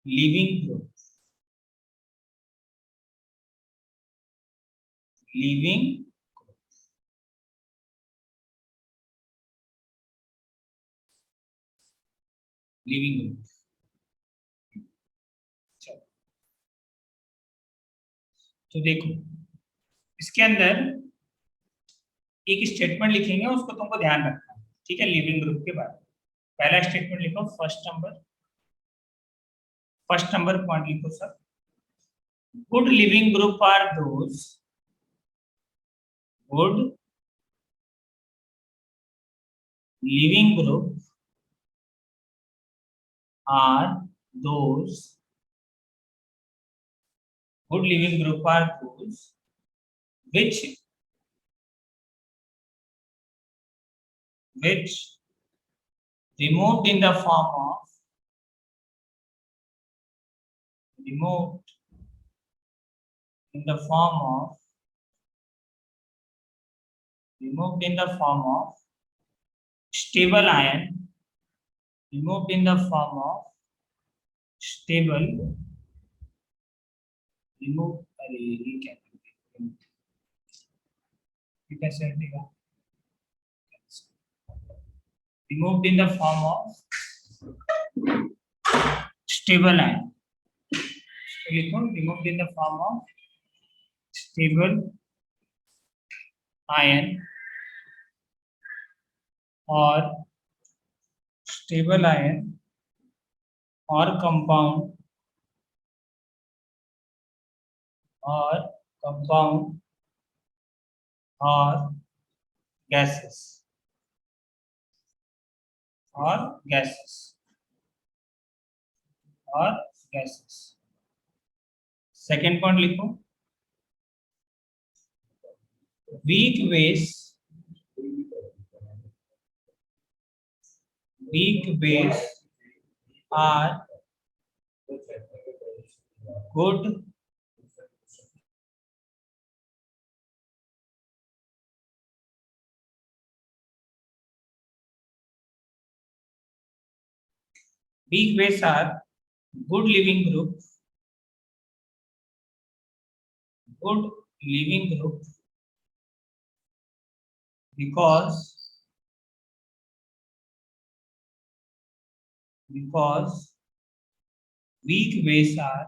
Leaving group, living leaving group. तो देखो इसके अंदर एक स्टेटमेंट लिखेंगे, उसको तुमको ध्यान रखना है, ठीक है। लिविंग ग्रुप के बारे में पहला स्टेटमेंट लिखो, फर्स्ट नंबर पॉइंट लिखो sir. Good leaving group are those, good leaving group are those, good living group are those which removed in the form of removed in the form of removed in the form of stable ion, removed in the form of stable remove, अरे ये क्या कैसे हटेगा, removed in the form of stable ion, लिखो removed in the form of stable ion और stable ion और compound और gases और गैसेस। सेकेंड पॉइंट लिखो, weak base are good weak base are good living group because weak base are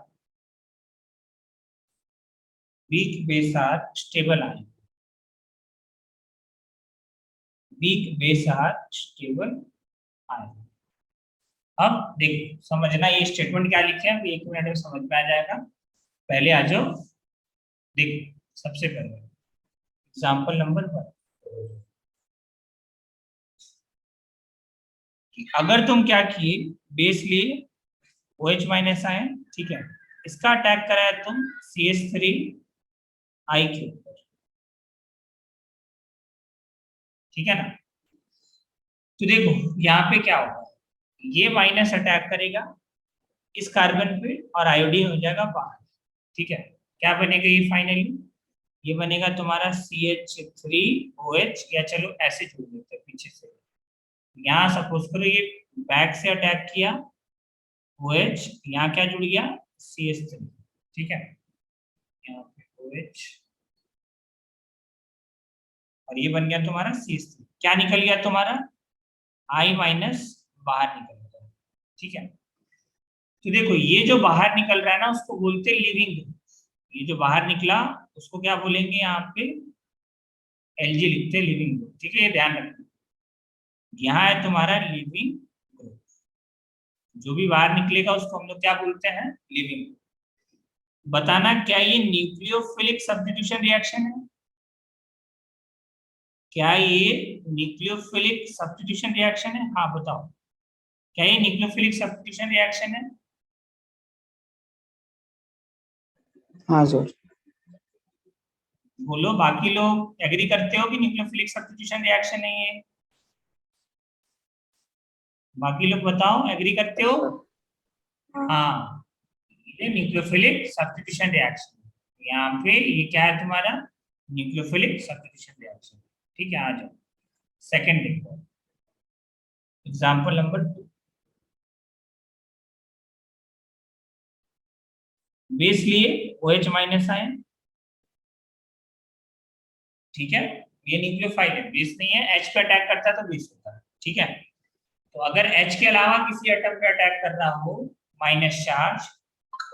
stable ion, weak base are stable ion। अब देखो समझना ये statement क्या लिखे हैं, एक मिनट में समझ में आ जाएगा। पहले आ जाओ, देखो सबसे पहले एग्जाम्पल नंबर 1, अगर तुम क्या किए, बेस लिए OH माइनस आयन, ठीक है, इसका अटैक कराया तुम CH3I के ऊपर, ठीक है ना। तो देखो यहाँ पे क्या होगा, ये माइनस अटैक करेगा इस कार्बन पे और आयोडीन हो जाएगा बाहर, ठीक है। क्या बनेगा ये फाइनली, ये बनेगा तुम्हारा CH3OH, या चलो ऐसे जोड़ देते हैं पीछे से। यहाँ सपोज करो ये बैक से अटैक किया OH, यहाँ क्या जुड़ गया CH3, ठीक है, यहाँ पे OH और ये बन गया तुम्हारा CH3। क्या निकल गया तुम्हारा I माइनस बाहर निकल गया, ठीक है। तो देखो ये जो बाहर निकल रहा है ना उसको बोलते हैं लिविंग ग्रुप, ये जो बाहर निकला उसको क्या बोलेंगे, यहाँ पे LG लिखते हैं, लिविंग ग्रुप, ठीक है, ये ध्यान रखना। यहाँ है तुम्हारा लिविंग ग्रुप, जो भी बाहर निकलेगा उसको हम लोग क्या बोलते हैं, लिविंग ग्रुप। बताना क्या ये न्यूक्लियोफिलिक सब्स्टिट्यूशन रिएक्शन है, क्या ये न्यूक्लियोफिलिक सब्स्टिट्यूशन रिएक्शन है, हाँ बताओ, क्या ये न्यूक्लियोफिलिक सब्स्टिट्यूशन रिएक्शन है? हाँ सर। बोलो, बाकी लोग एग्री करते हो कि न्यूक्लियोफिलिक सब्स्टिट्यूशन रिएक्शन नहीं है? बाकी लोग बताओ, एग्री करते हो? हाँ, ये न्यूक्लियोफिलिक सब्स्टिट्यूशन रिएक्शन, यहाँ पे ये क्या है तुम्हारा न्यूक्लियोफिलिक सब्स्टिट्यूशन रिएक्शन, ठीक है। आ जाओ सेकंड देखो, एग्जांपल नंबर 2। बेस लिए OH माइनस आयन, ठीक है। ये न्यूक्लियोफाइल है, बेस नहीं है, H पे अटैक करता है तो बेस होता है, ठीक है। तो अगर H के अलावा किसी एटम पे अटैक कर रहा हो माइनस चार्ज,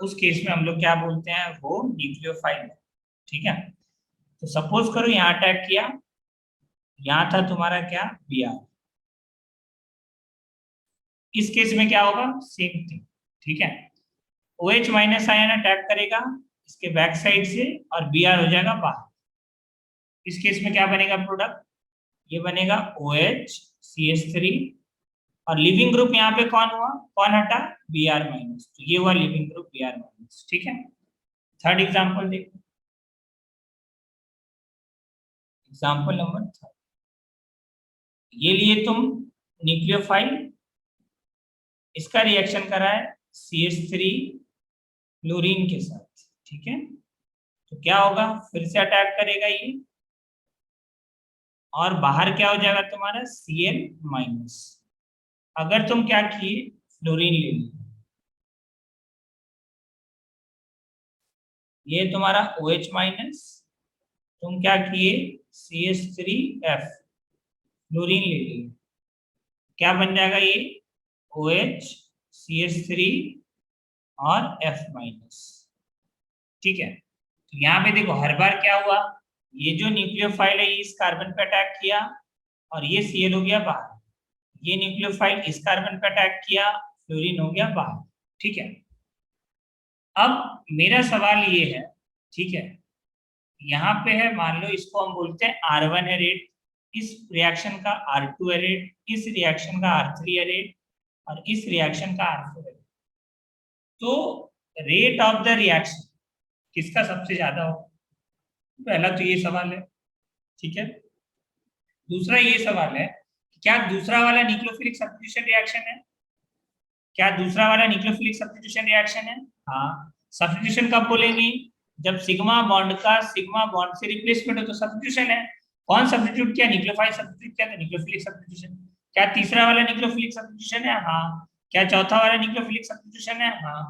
उस केस में हम लोग क्या बोलते हैं, वो न्यूक्लियोफाइल है, ठीक है। तो सपोज करो यहाँ अटैक किया, यहाँ था तुम्हारा क्या, Br, इस केस में क्या होगा, सेम थिंग, ठीक है। OH माइनस आयन अटैक करेगा इसके बैक साइड से और Br हो जाएगा बाहर। इस केस में क्या बनेगा प्रोडक्ट, ये बनेगा OH CH3, और लिविंग ग्रुप यहाँ पे कौन हुआ, कौन हटा, Br माइनस, तो ये हुआ लिविंग ग्रुप Br माइनस, ठीक है। थर्ड एग्जांपल देखो, एग्जांपल नंबर थर्ड, ये लिए तुम न्यूक्लियोफाइल, इसका रिएक्शन करा है CH3 क्लोरीन के साथ, ठीक है। तो क्या होगा, फिर से अटैक करेगा ये, और बाहर क्या हो जाएगा तुम्हारा Cl माइनस। अगर तुम क्या किए, फ्लोरीन ले ली, ये तुम्हारा OH माइनस, तुम क्या किए CH3F, फ्लोरीन ले ली, क्या बन जाएगा ये OH CH3 और F माइनस, ठीक है। तो यहाँ पे देखो हर बार क्या हुआ, ये जो न्यूक्लियोफाइल है ये इस कार्बन पे अटैक किया और ये Cl हो गया बाहर, ये न्यूक्लियोफाइल इस कार्बन पे अटैक किया, फ्लोरीन हो गया बाहर, ठीक है। अब मेरा सवाल ये है, ठीक है, यहाँ पे है, मान लो इसको हम बोलते हैं R1 है रेट, इस रिएक्शन का R2 है रेट, इस रिएक्शन का R3 है रेट, और इस रिएक्शन का R4 है। तो रेट ऑफ द रिएक्शन किसका सबसे ज्यादा होगा, पहला तो ये सवाल है, ठीक है। दूसरा ये सवाल है, क्या दूसरा वाला न्यूक्लियोफिलिक सब्स्टिट्यूशन रिएक्शन है, क्या दूसरा वाला न्यूक्लियोफिलिक सब्स्टिट्यूशन रिएक्शन है, हाँ। सब्स्टिट्यूशन कब बोलेंगे, जब सिग्मा बॉन्ड का सिग्मा बॉन्ड से रिप्लेसमेंट हो तो सब्स्टिट्यूशन है। कौन सब्स्टिट्यूट किया, न्यूक्लियोफाइल सब्स्टिट्यूट किया तो न्यूक्लियोफिलिक सब्स्टिट्यूशन। क्या तीसरा वाला न्यूक्लियोफिलिक सब्स्टिट्यूशन है, हाँ। क्या चौथा वाला न्यूक्लियोफिलिक सब्स्टिट्यूशन है, हाँ।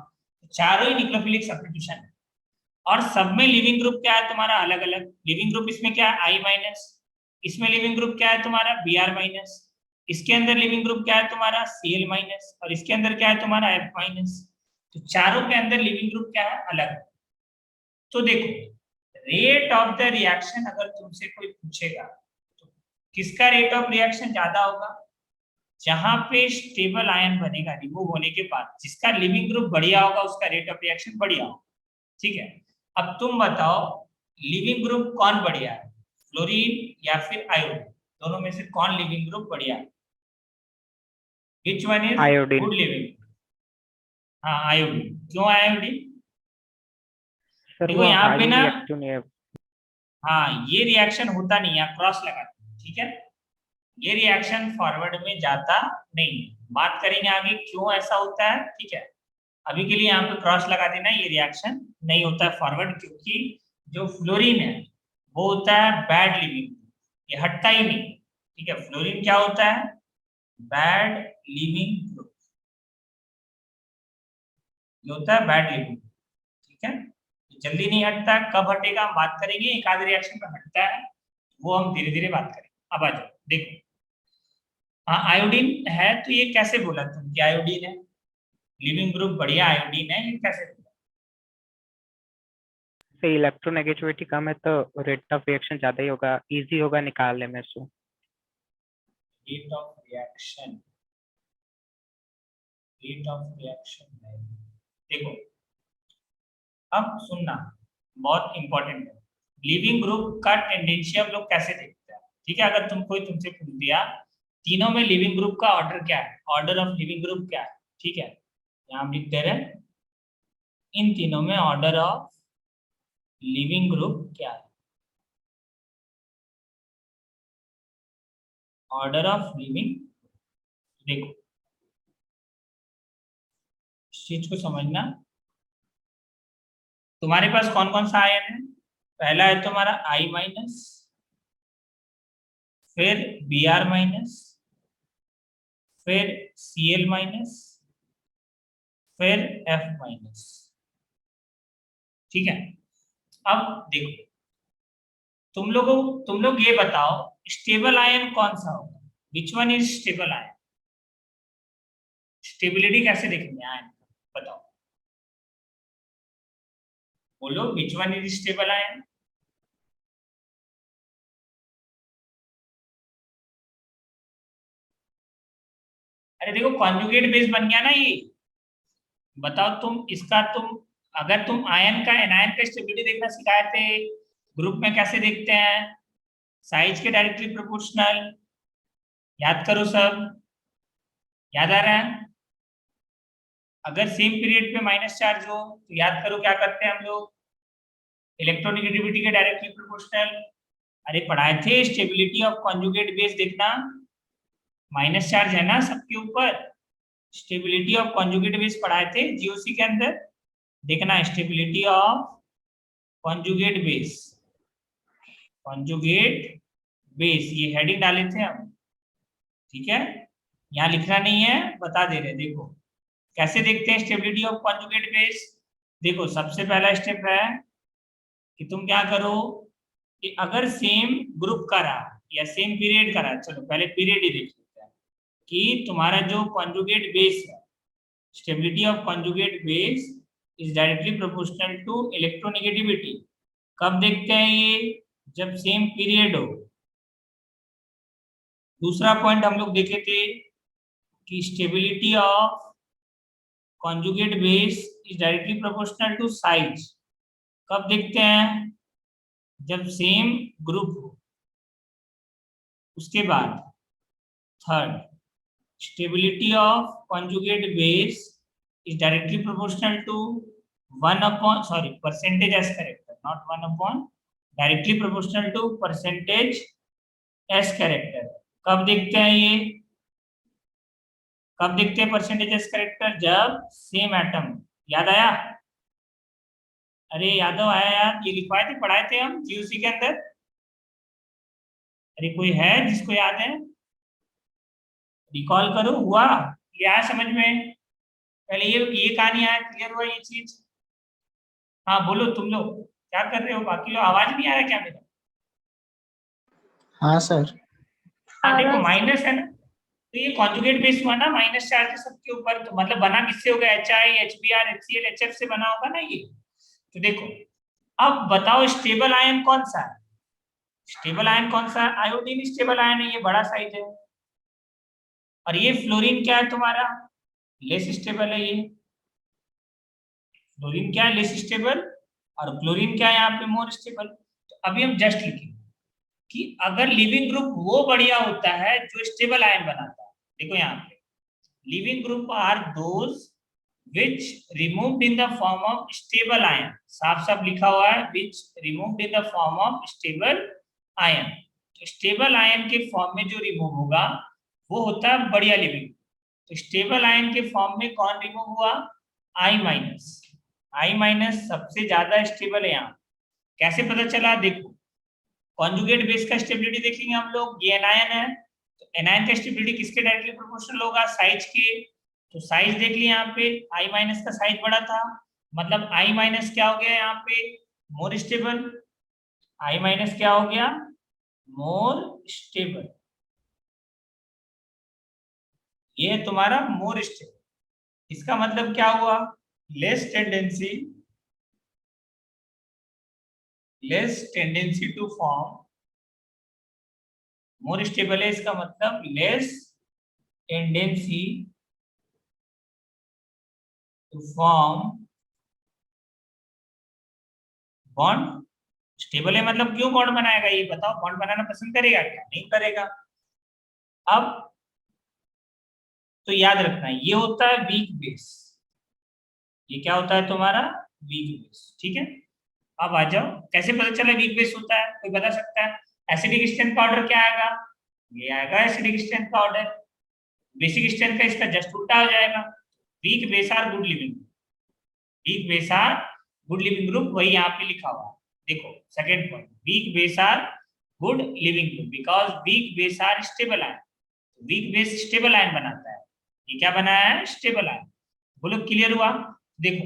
चारों ही न्यूक्लियोफिलिक सब्स्टिट्यूशन है, और सब में लिविंग ग्रुप क्या है तुम्हारा, अलग अलग लिविंग ग्रुप। इसमें क्या है I माइनस, इसमें लिविंग ग्रुप क्या है तुम्हारा Br माइनस, इसके अंदर लिविंग ग्रुप क्या है तुम्हारा Cl माइनस, और इसके अंदर क्या है तुम्हारा F माइनस। तो चारों के अंदर लिविंग ग्रुप क्या है, अलग। तो देखो रेट ऑफ द रिएक्शन अगर तुमसे कोई पूछेगा तो किसका रेट ऑफ रिएक्शन ज्यादा होगा, जहां पे स्टेबल आयन बनेगा रिमूव होने के बाद, जिसका लिविंग ग्रुप बढ़िया होगा उसका रेट ऑफ रिएक्शन बढ़िया होगा, ठीक है। अब तुम बताओ लिविंग ग्रुप कौन बढ़िया है, फ्लोरीन या फिर आयोडीन, दोनों में से कौन लिविंग ग्रुप बढ़िया है, विच one is iodine. Good living, हाँ आयोडीन। क्यों आयोडीन, सर देखो वो यहाँ पे हाईली ना, रिएक्टिव नहीं है। हाँ ये रिएक्शन होता नहीं है, क्रॉस लगाते हैं, ठीक है। ये रिएक्शन फॉरवर्ड में जाता नहीं है, बात करेंगे आगे क्यों ऐसा होता है, ठीक है। अभी के लिए यहाँ पे क्रॉस लगा देना, ये रिएक्शन नहीं होता है फॉरवर्ड, क्योंकि जो फ्लोरीन है वो होता है बैड लिविंग, ये हटता ही नहीं, ठीक है। फ्लोरीन क्या होता है, बैड लिविंग ग्रुप, ये होता है बैड लिविंग, ठीक है। जल्दी नहीं हटता, कब हटेगा हम बात करेंगे, एक आध रिएक्शन में हटता है, वो हम धीरे धीरे बात करेंगे। अब आ जाओ देखो, हाँ आयोडीन है, तो ये कैसे बोला तुम कि आयोडीन है, लिविंग ग्रुप बढ़िया आयोडीन है, ये कैसे बोला, से इलेक्ट्रोनेगेटिविटी कम है तो रेट ऑफ रिएक्शन ज्यादा ही होगा, इजी होगा निकालने में इसको। Rate of reaction, rate of reaction नहीं, देखो अब सुनना, बहुत इंपॉर्टेंट है, लिविंग ग्रुप का टेंडेंसी हम लोग कैसे देखते हैं, ठीक है। अगर तुमसे पूछ दिया तीनों में लिविंग ग्रुप का ऑर्डर क्या है, ऑर्डर ऑफ लिविंग ग्रुप क्या है, ठीक है, यहाँ हम लिख दे रहे हैं इन तीनों में ऑर्डर ऑफ लिविंग ग्रुप क्या है, ऑर्डर ऑफ लिविंग, देखो इस चीज को समझना, तुम्हारे पास कौन कौन सा आयन है, पहला है तुम्हारा I माइनस, फिर Br माइनस, फिर Cl माइनस, फिर F माइनस, ठीक है। अब देखो तुम लोग ये बताओ स्टेबल आयन कौन सा होगा, विच one is stable ion? Stability कैसे देखेंगे आयन का, बताओ, बोलो विच वन इज स्टेबल आयन? अरे देखो कॉन्जुगेट बेस बन गया ना ये, बताओ तुम इसका, तुम अगर तुम आयन का एनायन का स्टेबिलिटी देखना सिखाए थे ग्रुप में, कैसे देखते हैं? साइज के डायरेक्टली प्रोपोर्शनल, याद करो सब, याद आ रहा है? अगर सेम पीरियड पे माइनस चार्ज हो तो याद करो क्या करते हैं हम लोग, इलेक्ट्रोनिगेटिविटी के डायरेक्टली प्रोपोर्शनल। अरे पढ़ाए थे स्टेबिलिटी ऑफ कॉन्जुगेट बेस, देखना माइनस चार्ज है ना सबके ऊपर, स्टेबिलिटी ऑफ कॉन्जुगेट बेस पढ़ाए थे जीओसी के अंदर, देखना stability of conjugate base, conjugate base ये हेडिंग डाले थे हम, ठीक है, यहाँ लिखना नहीं है, बता दे रहे, देखो कैसे देखते हैं स्टेबिलिटी ऑफ कॉन्जुगेट बेस। देखो सबसे पहला स्टेप है कि तुम क्या करो कि अगर सेम ग्रुप का रहा या सेम पीरियड का रहा, चलो पहले पीरियड ही देख लेते हैं, कि तुम्हारा जो कॉन्जुगेट बेस है, stability of conjugate base is directly proportional to electronegativity. कब देखते हैं ये? जब सेम पीरियड हो। दूसरा पॉइंट हम लोग देखे थे कि stability of conjugate base is directly proportional to size. कब देखते हैं? जब सेम ग्रुप हो। उसके बाद third, stability of conjugate base is directly proportional to 1 upon, sorry percentage S character, not 1 upon, directly proportional to percentage S character. कब देखते हैं ये? कब देखते हैं परसेंटेज एस कैरेक्टर? जब सेम एटम, याद आया? अरे यादव आया यार, ये लिखवाए थे, पढ़ाए थे हम जीओसी के अंदर। अरे कोई है जिसको याद है? रिकॉल करो, हुआ ये आया समझ में? पहले ये कहानी आया, क्लियर हुआ ये चीज? हाँ बोलो तुम लोग क्या कर रहे हो, बाकी लोग आवाज नहीं आ रहा क्या मेरा? हाँ सर। हाँ देखो माइनस है ना, तो ये कॉन्जुगेट बेस हुआ ना, माइनस चार्ज सबके ऊपर, तो मतलब बना किससे होगा? H I, H B R, H C L, H F से बना होगा ना ये। तो देखो अब बताओ स्टेबल आयन कौन सा है? स्टेबल आयन कौन सा है? आयोडीन स्टेबल आयन है, ये बड़ा साइज है। और ये फ्लोरीन क्या है तुम्हारा? लेस स्टेबल है ये। फ्लोरीन क्या है? Less stable. और क्लोरीन क्या है यहाँ पे? More stable. तो अभी हम जस्ट लिखेंगे कि अगर लिविंग ग्रुप वो बढ़िया होता है जो स्टेबल आयन बनाता है। देखो यहाँ पे leaving group are those which removed in the form of stable ion, साफ साफ लिखा हुआ है which removed in the form of stable ion। तो स्टेबल आयन के फॉर्म में जो रिमूव होगा वो होता है बढ़िया लिविंग। तो स्टेबल आयन के फॉर्म में कौन रिमूव हुआ? आई माइनस। आई माइनस सबसे ज्यादा स्टेबल है यहाँ। कैसे पता चला? देखो कॉन्जुगेट बेस का स्टेबिलिटी देखेंगे हम लोग, ये एनायन है, तो एनायन का स्टेबिलिटी किसके डायरेक्टली प्रोपोर्शनल होगा? साइज के। तो साइज देख लिया यहाँ पे, आई माइनस का साइज बड़ा था, मतलब आई माइनस क्या हो गया यहाँ पे? More stable. आई माइनस क्या हो गया? More stable. ये है तुम्हारा मोर स्टेबल। इसका मतलब क्या हुआ? Less tendency to form, more stable है इसका मतलब less tendency to form bond. Stable है मतलब क्यों बॉन्ड बनाएगा? ये बताओ, बॉन्ड बनाना पसंद करेगा क्या? नहीं करेगा। अब तो याद रखना ये होता है वीक बेस। ये क्या होता है तुम्हारा? Weak base. ठीक है, अब आ जाओ कैसे पता चला वीक बेस होता है, कोई बता सकता है? एसिडिक स्ट्रेंथ का ऑर्डर क्या आएगा? ये आएगा एसिडिक स्ट्रेंथ का ऑर्डर। बेसिक स्ट्रेंथ का इसका जस्ट उल्टा हो जाएगा। Weak base are good leaving, weak base are good leaving group, वही यहाँ पे लिखा हुआ। देखो second point, weak base are good leaving group because weak base are stable ion. Weak base stable ion बनाता है, ये क्या बनाया है? Stable ion. बोलो क्लियर हुआ? देखो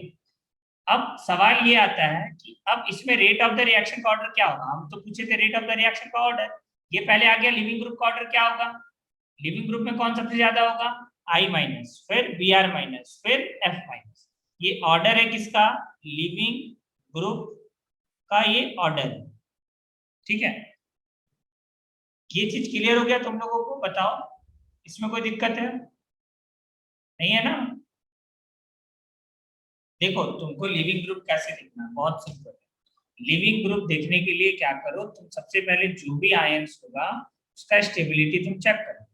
अब सवाल ये आता है कि अब इसमें रेट ऑफ द रिएक्शन का ऑर्डर क्या होगा। हम तो पूछे थे रेट ऑफ द रिएक्शन का ऑर्डर, ये पहले आ गया लिविंग ग्रुप का ऑर्डर क्या होगा। लिविंग ग्रुप में कौन सबसे ज्यादा होगा, आई माइनस, फिर बी आर माइनस, फिर एफ माइनस। ये ऑर्डर है किसका, लिविंग ग्रुप का ये ऑर्डर है। ठीक है, ये चीज क्लियर हो गया तुम लोगों को, बताओ इसमें कोई दिक्कत है, नहीं है ना। देखो तुमको लिविंग ग्रुप कैसे देखना है, बहुत सिंपल है। लिविंग ग्रुप देखने के लिए क्या करो, तुम सबसे पहले जो भी आयंस होगा उसका स्टेबिलिटी तुम चेक करो।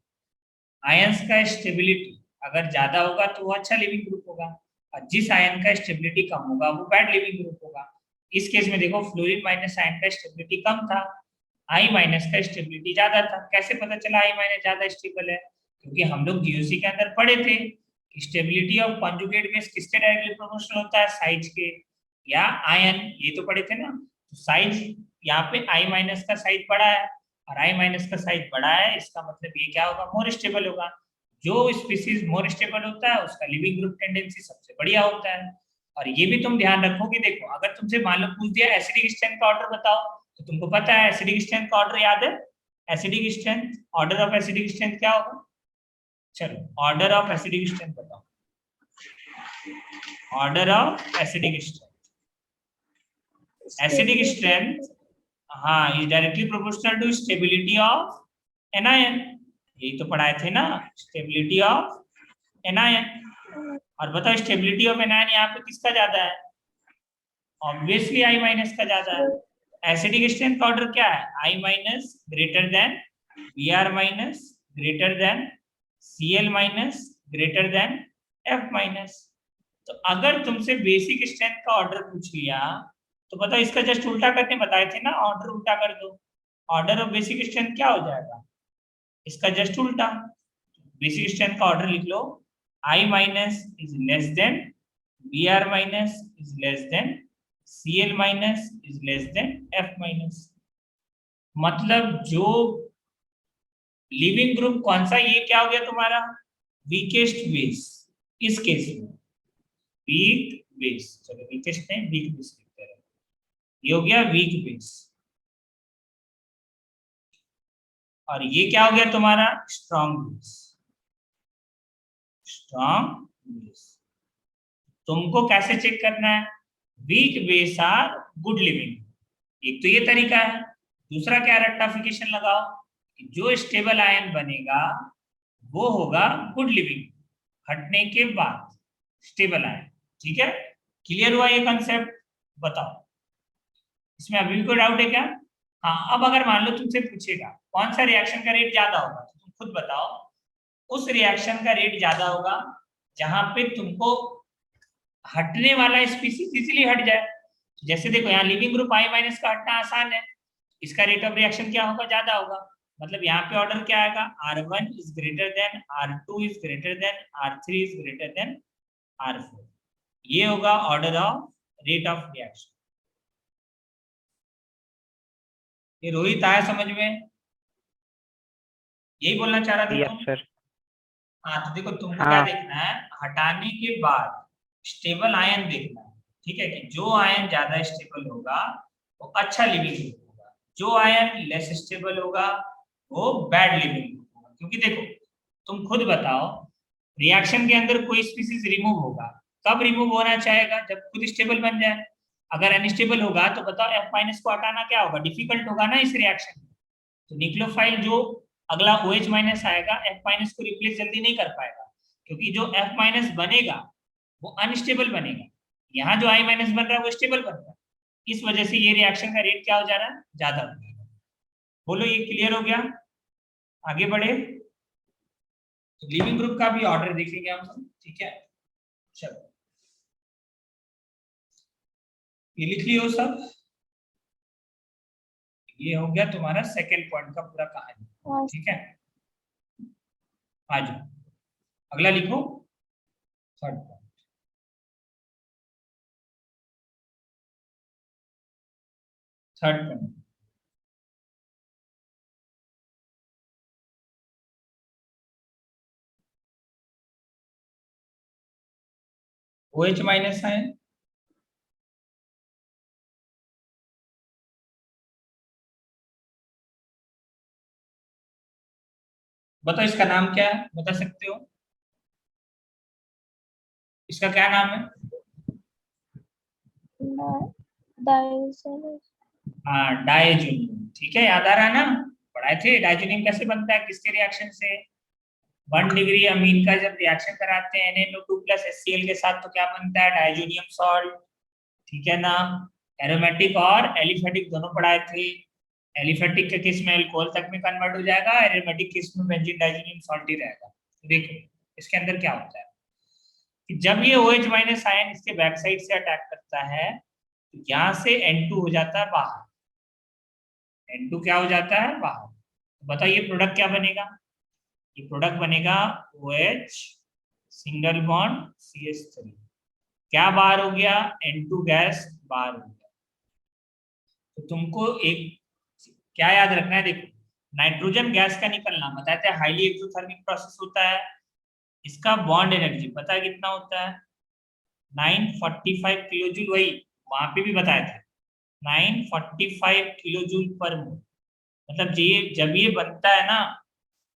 आयंस का स्टेबिलिटी अगर ज्यादा होगा तो वो अच्छा लिविंग ग्रुप होगा, और जिस आयन का स्टेबिलिटी कम होगा वो बैड लिविंग ग्रुप होगा। इस केस में देखो फ्लोरीन माइनस आयन का स्टेबिलिटी कम था, आई माइनस का स्टेबिलिटी ज्यादा था। कैसे पता चला आई माइनस ज्यादा स्टेबल है, क्योंकि हम लोग जीओसी के अंदर पढ़े थे कि स्टेबिलिटी ऑफ कॉन्जुगेट बेस किसके डायरेक्टली प्रोपोर्शनल होता है, साइज के या आयन, ये तो पढ़े थे ना। तो साइज यहाँ पे आई माइनस का साइज बड़ा है और आई माइनस का साइज बड़ा है, इसका मतलब ये क्या होगा, मोर स्टेबल होगा। जो स्पीसीज मोर स्टेबल होता है उसका लिविंग ग्रुप टेंडेंसी सबसे बढ़िया होता है। और ये भी तुम ध्यान रखो कि देखो अगर तुमसे मान लो पूछ दिया एसिडिक स्ट्रेंथ का ऑर्डर बताओ, तो तुमको पता है एसिडिक स्ट्रेंथ का ऑर्डर याद है। Acidic strength, order of acidic strength क्या होगा, चलो ऑर्डर ऑफ एसिडिक स्ट्रेंथ बताओ। Order of acidic strength, acidic strength हाँ is directly proportional to stability of anion, यही तो पढ़ाए थे ना, स्टेबिलिटी ऑफ एनायन। और बताओ स्टेबिलिटी ऑफ एनायन यहाँ पे किसका ज्यादा है, ऑब्वियसली आई माइनस का ज्यादा है। एसिडिक स्ट्रेंथ का ऑर्डर क्या है, I minus greater than B R minus greater than C L minus greater than F minus. तो अगर तुमसे बेसिक स्ट्रेंथ का ऑर्डर पूछ लिया तो बताओ इसका जस्ट उल्टा करने बताए थे ना, ऑर्डर उल्टा कर दो। ऑर्डर ऑफ बेसिक स्ट्रेंथ क्या हो जाएगा, इसका जस्ट उल्टा। बेसिक स्ट्रेंथ का ऑर्डर लिख लो, I minus is less than B R minus is less than C L minus is less than F minus. मतलब जो लिविंग ग्रुप कौन सा, ये क्या हो गया तुम्हारा, वीकेस्ट बेस। इस केस में वीक बेस, चलो वीकेस्ट नहीं वीक बेस लिखते हैं, ये हो गया वीक बेस। और ये क्या हो गया तुम्हारा, स्ट्रॉन्ग बेस। स्ट्रॉन्ग बेस तुमको कैसे चेक करना है, weak base are good leaving, एक तो ये तरीका है। दूसरा क्या रेक्टिफिकेशन लगाओ कि जो स्टेबल आयन बनेगा वो होगा गुड लिविंग, हटने के बाद स्टेबल आयन। ठीक है, क्लियर हुआ ये कंसेप्ट, बताओ इसमें अभी भी कोई डाउट है क्या। हाँ अब अगर मान लो तुमसे पूछेगा कौन सा रिएक्शन का रेट ज्यादा होगा, तो तुम खुद बताओ उस रिएक्शन का रेट ज्यादा होगा जहां पे तुमको हटने वाला स्पीसीज इजीली हट जाए। जैसे देखो यहाँ लिविंग ग्रुप आई माइनस का हटना आसान है, इसका रेट ऑफ रिएक्शन क्या होगा, ज्यादा होगा। मतलब यहाँ पे ऑर्डर क्या आएगा, R1 is greater than R2 is greater than R3 is greater than R4, ये होगा order of rate of reaction. ये रोहित आया समझ में, यही बोलना चाह रहा था यस तुम। सर। हाँ तो देखो तुमको क्या हाँ देखना है, हटाने के बाद स्टेबल आयन देखना है। ठीक है, कि जो आयन ज्यादा स्टेबल होगा वो अच्छा लिविंग ग्रुप होगा, जो आयन लेस स्टेबल होगा वो बैड लिविंग ग्रुप होगा। क्योंकि देखो तुम खुद बताओ रिएक्शन के अंदर कोई स्पीसीज रिमूव होगा, कब रिमूव होना चाहेगा, जब खुद स्टेबल बन जाए। अगर अनस्टेबल होगा तो बताओ एफ माइनस को हटाना क्या होगा, डिफिकल्ट होगा ना इस रिएक्शन में। तो न्यूक्लियोफाइल जो अगला OH माइनस आएगा F माइनस को रिप्लेस जल्दी नहीं कर पाएगा, क्योंकि जो F माइनस बनेगा वो अनस्टेबल बनेगा। यहाँ जो I माइनस बन रहा है वो स्टेबल बन रहा है, इस वजह से ये रिएक्शन का रेट क्या हो जा रहा है, ज्यादा हो जाएगा। बोलो ये क्लियर हो गया, आगे बढ़े। तो लिविंग ग्रुप का भी ऑर्डर देखेंगे हम सब, ठीक है। चलो ये लिख लियो सब, ये हो गया तुम्हारा सेकेंड पॉइंट का पूरा कहानी। ठीक है, आ जाओ अगला लिखो, third point. Third point, OH minus है बताओ इसका नाम क्या है, बता सकते हो? इसका क्या नाम है? हाँ, डायजोनियम। ठीक है, याद आ रहा है ना, पढ़ाए थे डायजोनियम कैसे बनता है, किसके रिएक्शन से? 1 डिग्री अमीन का जब रिएक्शन कराते हैं NaNO2 प्लस HCl के साथ तो क्या बनता है? Diazonium salt. ठीक है ना? एरोमेटिक और एलिफेटिक दोनों पढ़ाए थे। एलिफेटिक के केस में अल्कोहल तक में कन्वर्ट हो जाएगा, एरोमेटिक केस में बेंजीन डाइजीनियम सॉल्ट ही रहेगा। तो देखो इसके अंदर क्या होता है कि जब ये OH माइनस आयन इसके बैक साइड से अटैक करता है तो यहाँ से N2 हो जाता है बाहर। N2 क्या हो जाता है? बाहर। तो बताइए प्रोडक्ट क्या बनेगा? ये प्रोडक्ट बनेगा OH सिंगल बॉन्ड CH3। क्या बाहर हो गया? N2 गैस बाहर हो गया। तो तुमको एक क्या याद रखना है, देखो नाइट्रोजन गैस का निकलना बताते हैं हाईली एक्सोथर्मिक प्रोसेस होता है। इसका बॉन्ड एनर्जी पता है कितना होता है? 945 किलो जूल। वही वहां पे भी बताया था, 945 किलो जूल पर मोल। मतलब ये जब ये बनता है ना,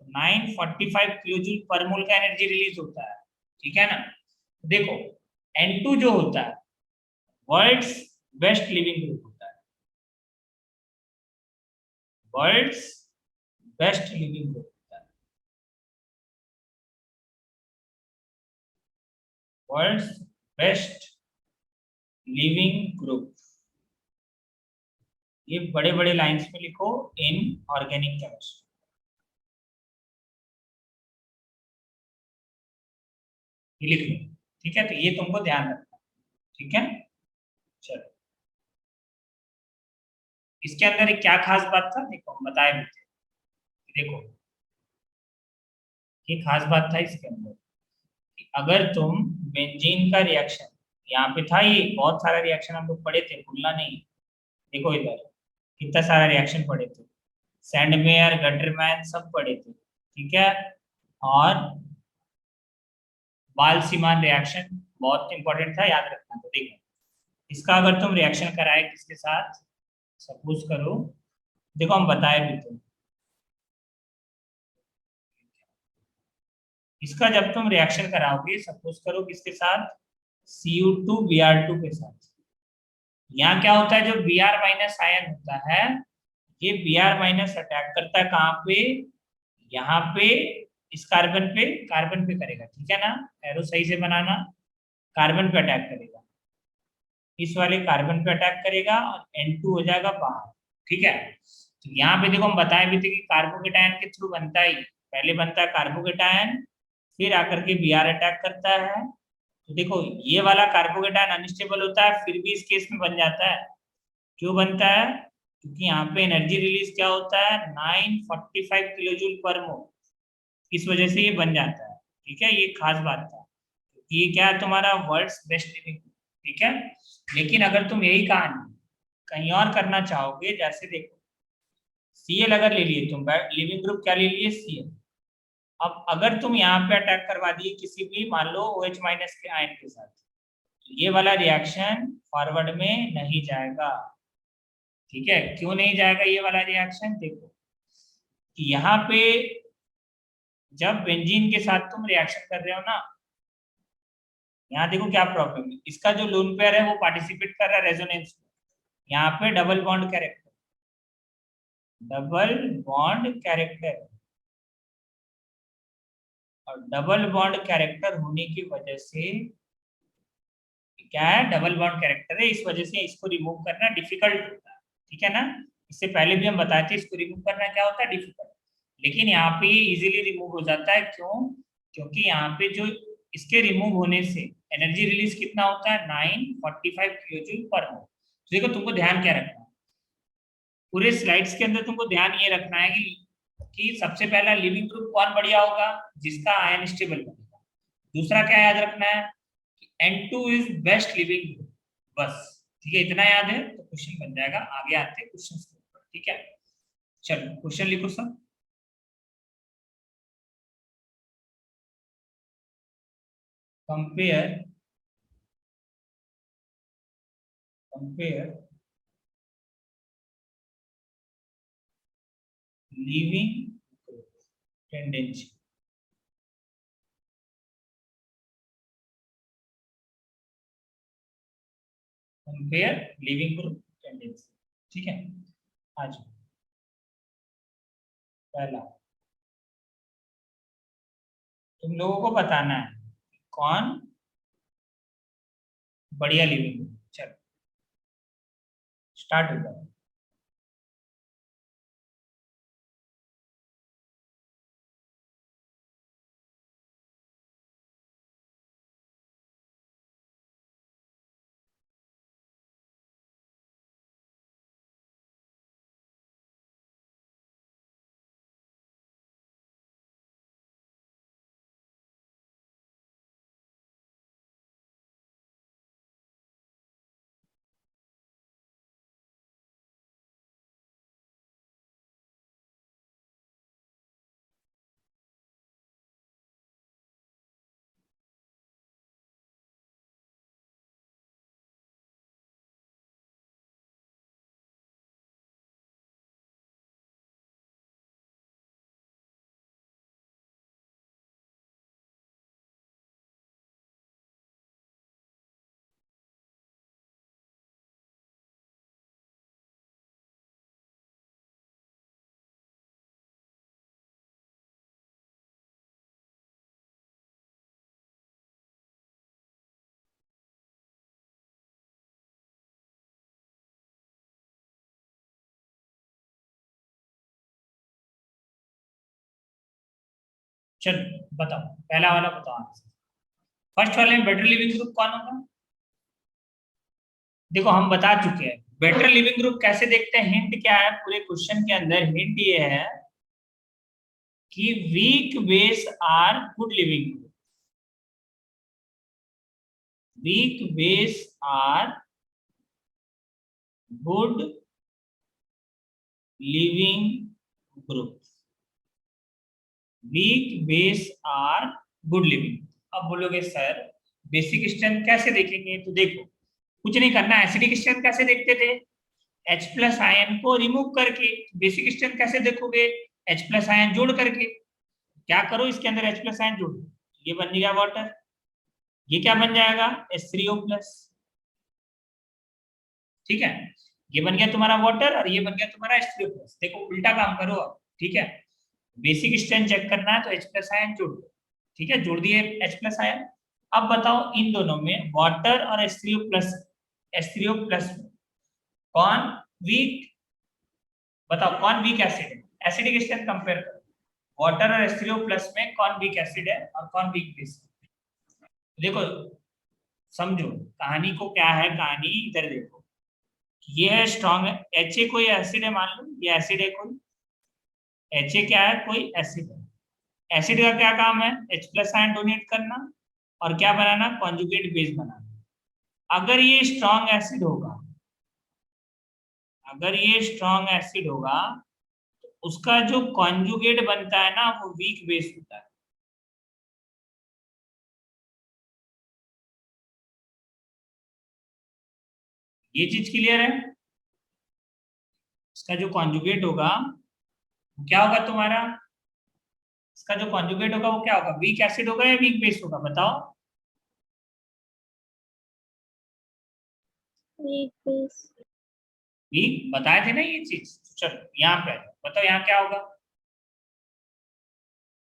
945 किलो जूल पर मोल का एनर्जी रिलीज होता है। ठीक है ना? देखो N2 जो होता है वर्ल्ड्स बेस्ट लिविंग ग्रुप होता है, वर्ल्ड्स बेस्ट लिविंग ग्रुप होता है, वर्ल्ड्स बेस्ट लिविंग ग्रुप। ये बड़े बड़े लाइंस में लिखो इन ऑर्गेनिक केमिस्ट्री। ये लिख लो। ठीक है, तो ये तुमको ध्यान रखना। ठीक है, चलो इसके अंदर एक क्या खास बात था, देखो हम बताए भी थे। देखो ये खास बात था इसके अंदर कि अगर तुम बेंजीन का रिएक्शन, यहाँ पे था ये बहुत सारा रिएक्शन हम लोग पढ़े थे, भूलना नहीं। देखो इधर कितना सारा रिएक्शन पढ़े थे, सैंडमेयर गटरमैन सब पढ़े थे। ठीक है, और बाल-सीमान रिएक्शन बहुत इंपॉर्टेंट था, याद रखना। तो देखो इसका अगर तुम रिएक्शन कराए किसके साथ, सपोज करो, देखो हम बताए भी थे, इसका जब तुम रिएक्शन कराओगे सपोज करो किसके साथ, Cu2Br2 के साथ। यहाँ क्या होता है, जो Br माइनस आयन होता है ये Br माइनस अटैक करता है कहाँ पे? यहाँ पे इस कार्बन पे करेगा। ठीक है ना? एरो सही से बनाना। कार्बन पे अटैक करेगा, इस वाले कार्बन पे अटैक करेगा और N2 हो जाएगा बाहर। ठीक है, तो यहाँ पे देखो हम बताए भी थे कि कार्बोकेटायन के थ्रू बनता ही, पहले बनता है कार्बोकेटायन फिर आकर के Br अटैक करता है। तो देखो ये वाला कार्बोकेटायन अनस्टेबल होता है फिर भी इस केस में बन जाता है। क्यों बनता है? क्योंकि यहाँ पे एनर्जी रिलीज क्या होता है, 945 किलो जूल पर मोल, इस वजह से ये बन जाता है। ठीक है, ये खास बात था। ये क्या है तुम्हारा वर्ल्ड्स बेस्ट लिविंग। ठीक है, लेकिन अगर तुम यही कहानी कहीं और करना चाहोगे, जैसे देखो Cl अगर ले लिए तुम, लिविंग ग्रुप क्या ले लिए? Cl। अब अगर तुम यहाँ पे अटैक करवा दिए किसी भी मान लो OH माइनस के आयन के साथ, तो ये वाला रिएक्शन फॉरवर्ड में नहीं जाएगा। ठीक है, क्यों नहीं जाएगा ये वाला रिएक्शन? देखो कि यहाँ पे जब बेंजीन के साथ तुम रिएक्शन कर रहे हो ना, यहाँ देखो क्या प्रॉब्लम है, इसका जो लोन पेयर है वो पार्टिसिपेट कर रहा है रेजोनेंस में। यहाँ पे double bond character, double bond character, और डबल बॉन्ड कैरेक्टर होने की वजह से क्या है, डबल बॉन्ड कैरेक्टर है, इस वजह से इसको रिमूव करना डिफिकल्ट होता है। ठीक है ना? इससे पहले भी हम बताए थे इसको रिमूव करना क्या होता है, डिफिकल्ट। लेकिन यहाँ पे ये इजीली रिमूव हो जाता है। क्यों? क्योंकि यहाँ पे जो इसके रिमूव होने से एनर्जी रिलीज कितना होता है, 945 किलो जूल पर मोल। तो देखो तुमको ध्यान क्या रखना है, पूरे स्लाइड्स के अंदर तुमको ध्यान ये रखना है कि सबसे पहला लिविंग ग्रुप कौन बढ़िया होगा, जिसका आयन स्टेबल बनेगा। दूसरा क्या याद रखना है कि N2 is best leaving group. बस ठीक है, इतना याद है तो क्वेश्चन बन जाएगा। आगे आते हैं क्वेश्चन के ऊपर। ठीक है, चलो क्वेश्चन लिखो सब। Compare compare leaving group. Tendency. Compare leaving group tendency. ठीक है, आज पहला तुम लोगों को बताना है कौन बढ़िया लिविंग ग्रुप। चलो स्टार्ट होता है। चलो बताओ, पहला वाला बताओ आंसर। फर्स्ट वाले में बेटर लिविंग ग्रुप कौन होगा? देखो हम बता चुके हैं बेटर लिविंग ग्रुप कैसे देखते हैं। हिंट क्या है पूरे क्वेश्चन के अंदर? हिंट ये है कि weak base are good leaving group. Weak base are good leaving group. Weak base are good leaving. अब बोलोगे सर बेसिक स्ट्रेंथ कैसे देखेंगे? तो देखो कुछ नहीं करना। एसिडिक स्ट्रेंथ कैसे देखते थे? H प्लस आयन को रिमूव करके। बेसिक स्ट्रेंथ कैसे देखोगे? H प्लस आयन जोड़ करके। क्या करो, इसके अंदर H प्लस आयन जोड़, ये बन गया वाटर। ये क्या बन जाएगा? H3O plus. ठीक है, ये बन गया तुम्हारा वाटर और ये बन गया तुम्हारा H3O प्लस। देखो उल्टा काम करो अब। ठीक है, बेसिक स्ट्रेंथ चेक करना है तो H प्लस आयन जोड़ दो। ठीक है, जोड़ दिए H प्लस आयन। अब बताओ इन दोनों में वाटर और H3O प्लस, H3O प्लस कौन वीक? बताओ कौन वीक एसिड है? एसिडिक स्ट्रेंथ कंपेयर करो। वाटर और H3O प्लस में कौन वीक एसिड है और कौन वीक बेस? देखो समझो कहानी को, क्या है कहानी, इधर देखो। ये है स्ट्रॉन्ग HA कोई एसिड है, मान लो ये एसिड है कोई। HA क्या है? कोई एसिड है। एसिड का क्या काम है? H प्लस आयन डोनेट करना और क्या बनाना? कॉन्जुगेट बेस बनाना। अगर ये स्ट्रॉन्ग एसिड होगा, अगर ये स्ट्रॉन्ग एसिड होगा तो उसका जो कॉन्जुगेट बनता है ना वो वीक बेस होता है। ये चीज क्लियर है? इसका जो कॉन्जुगेट होगा वो क्या होगा तुम्हारा? इसका जो कॉन्जुगेट होगा वो क्या होगा? वीक एसिड होगा या वीक बेस होगा? बताओ। Weak base. वीक बताए थे ना ये चीज। चलो यहाँ पे बताओ यहाँ क्या होगा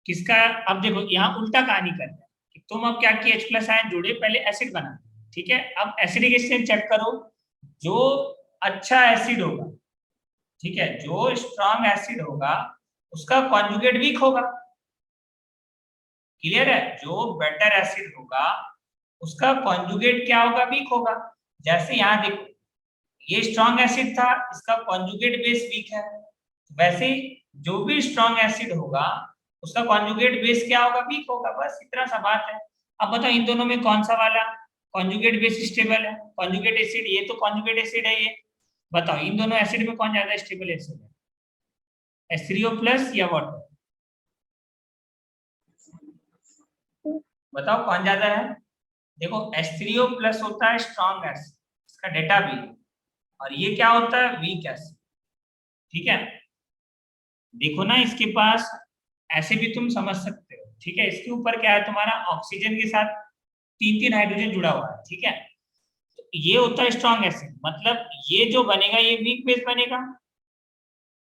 किसका? अब देखो यहाँ उल्टा कहानी करना है कि तुम अब क्या किया, H प्लस आयन जोड़े, पहले एसिड बना। ठीक है, अब एसिडिक स्ट्रेंथ चेक करो। जो अच्छा एसिड होगा, ठीक है, जो स्ट्रॉन्ग एसिड होगा उसका कॉन्जुगेट वीक होगा। क्लियर है? जो बेटर एसिड होगा उसका कॉन्जुगेट क्या होगा? वीक होगा। जैसे यहाँ देखो ये स्ट्रॉन्ग एसिड था, इसका कॉन्जुगेट बेस वीक है। वैसे जो भी स्ट्रॉन्ग एसिड होगा उसका कॉन्जुगेट बेस क्या होगा? वीक होगा। बस इतना सा बात है। अब बताओ इन दोनों में कौन सा वाला कॉन्जुगेट बेस स्टेबल है? कॉन्जुगेट एसिड, ये तो कॉन्जुगेट एसिड है ये। बताओ इन दोनों एसिड में कौन ज्यादा स्टेबल एसिड है? H3O प्लस या वाटर? बताओ कौन ज्यादा है? देखो H3O प्लस होता है स्ट्रॉन्ग एसिड, इसका डेटा भी है। और ये क्या होता है? Weak acid. ठीक है, देखो ना इसके पास ऐसे भी तुम समझ सकते हो, ठीक है। इसके ऊपर क्या है तुम्हारा, ऑक्सीजन के साथ 3 3 हाइड्रोजन जुड़ा हुआ है, ठीक है। तो ये होता है स्ट्रॉन्ग एसिड, मतलब ये जो बनेगा ये वीक बेस बनेगा,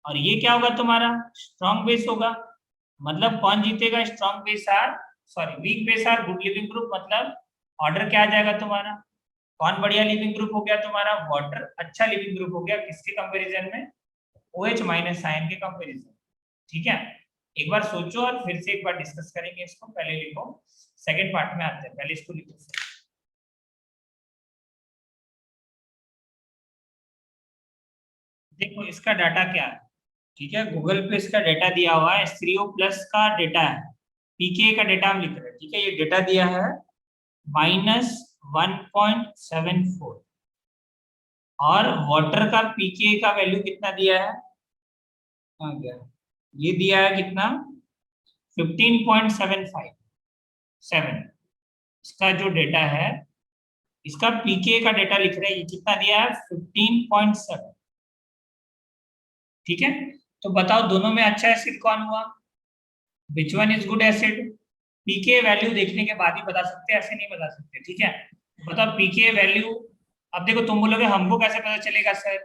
और ये क्या होगा तुम्हारा, स्ट्रॉन्ग बेस होगा। मतलब कौन जीतेगा, strong base are, sorry weak base are good leaving group, मतलब ऑर्डर क्या आ जाएगा तुम्हारा, कौन बढ़िया लिविंग ग्रुप हो गया तुम्हारा, वाटर अच्छा लिविंग ग्रुप हो गया, किसके कंपैरिजन में, OH माइनस आयन के कंपैरिजन, ठीक है। एक बार सोचो और फिर से एक बार डिस्कस करेंगे इसको, पहले लिखो, सेकंड पार्ट में आते हैं, पहले इसको लिखो। देखो इसका डाटा क्या है, ठीक है, गूगल पे इसका डेटा दिया हुआ है, H3O प्लस का डेटा है, पीके का डेटा हम लिख रहे हैं, ठीक है। ये डेटा दिया है -1.74, और वाटर का पीके का वैल्यू कितना दिया है, कहाँ गया, ये दिया है कितना, 15.757। इसका जो डेटा है, इसका पीके का डेटा लिख रहे हैं, ये कितना दिया है, 15.7, ठीक है। तो बताओ दोनों में अच्छा एसिड कौन हुआ, which one is good acid, pK value देखने के बाद ही बता सकते हैं, ऐसे नहीं बता सकते, ठीक है। तो बताओ पीके वैल्यू, अब देखो तुम बोलोगे हमको कैसे पता चलेगा सर,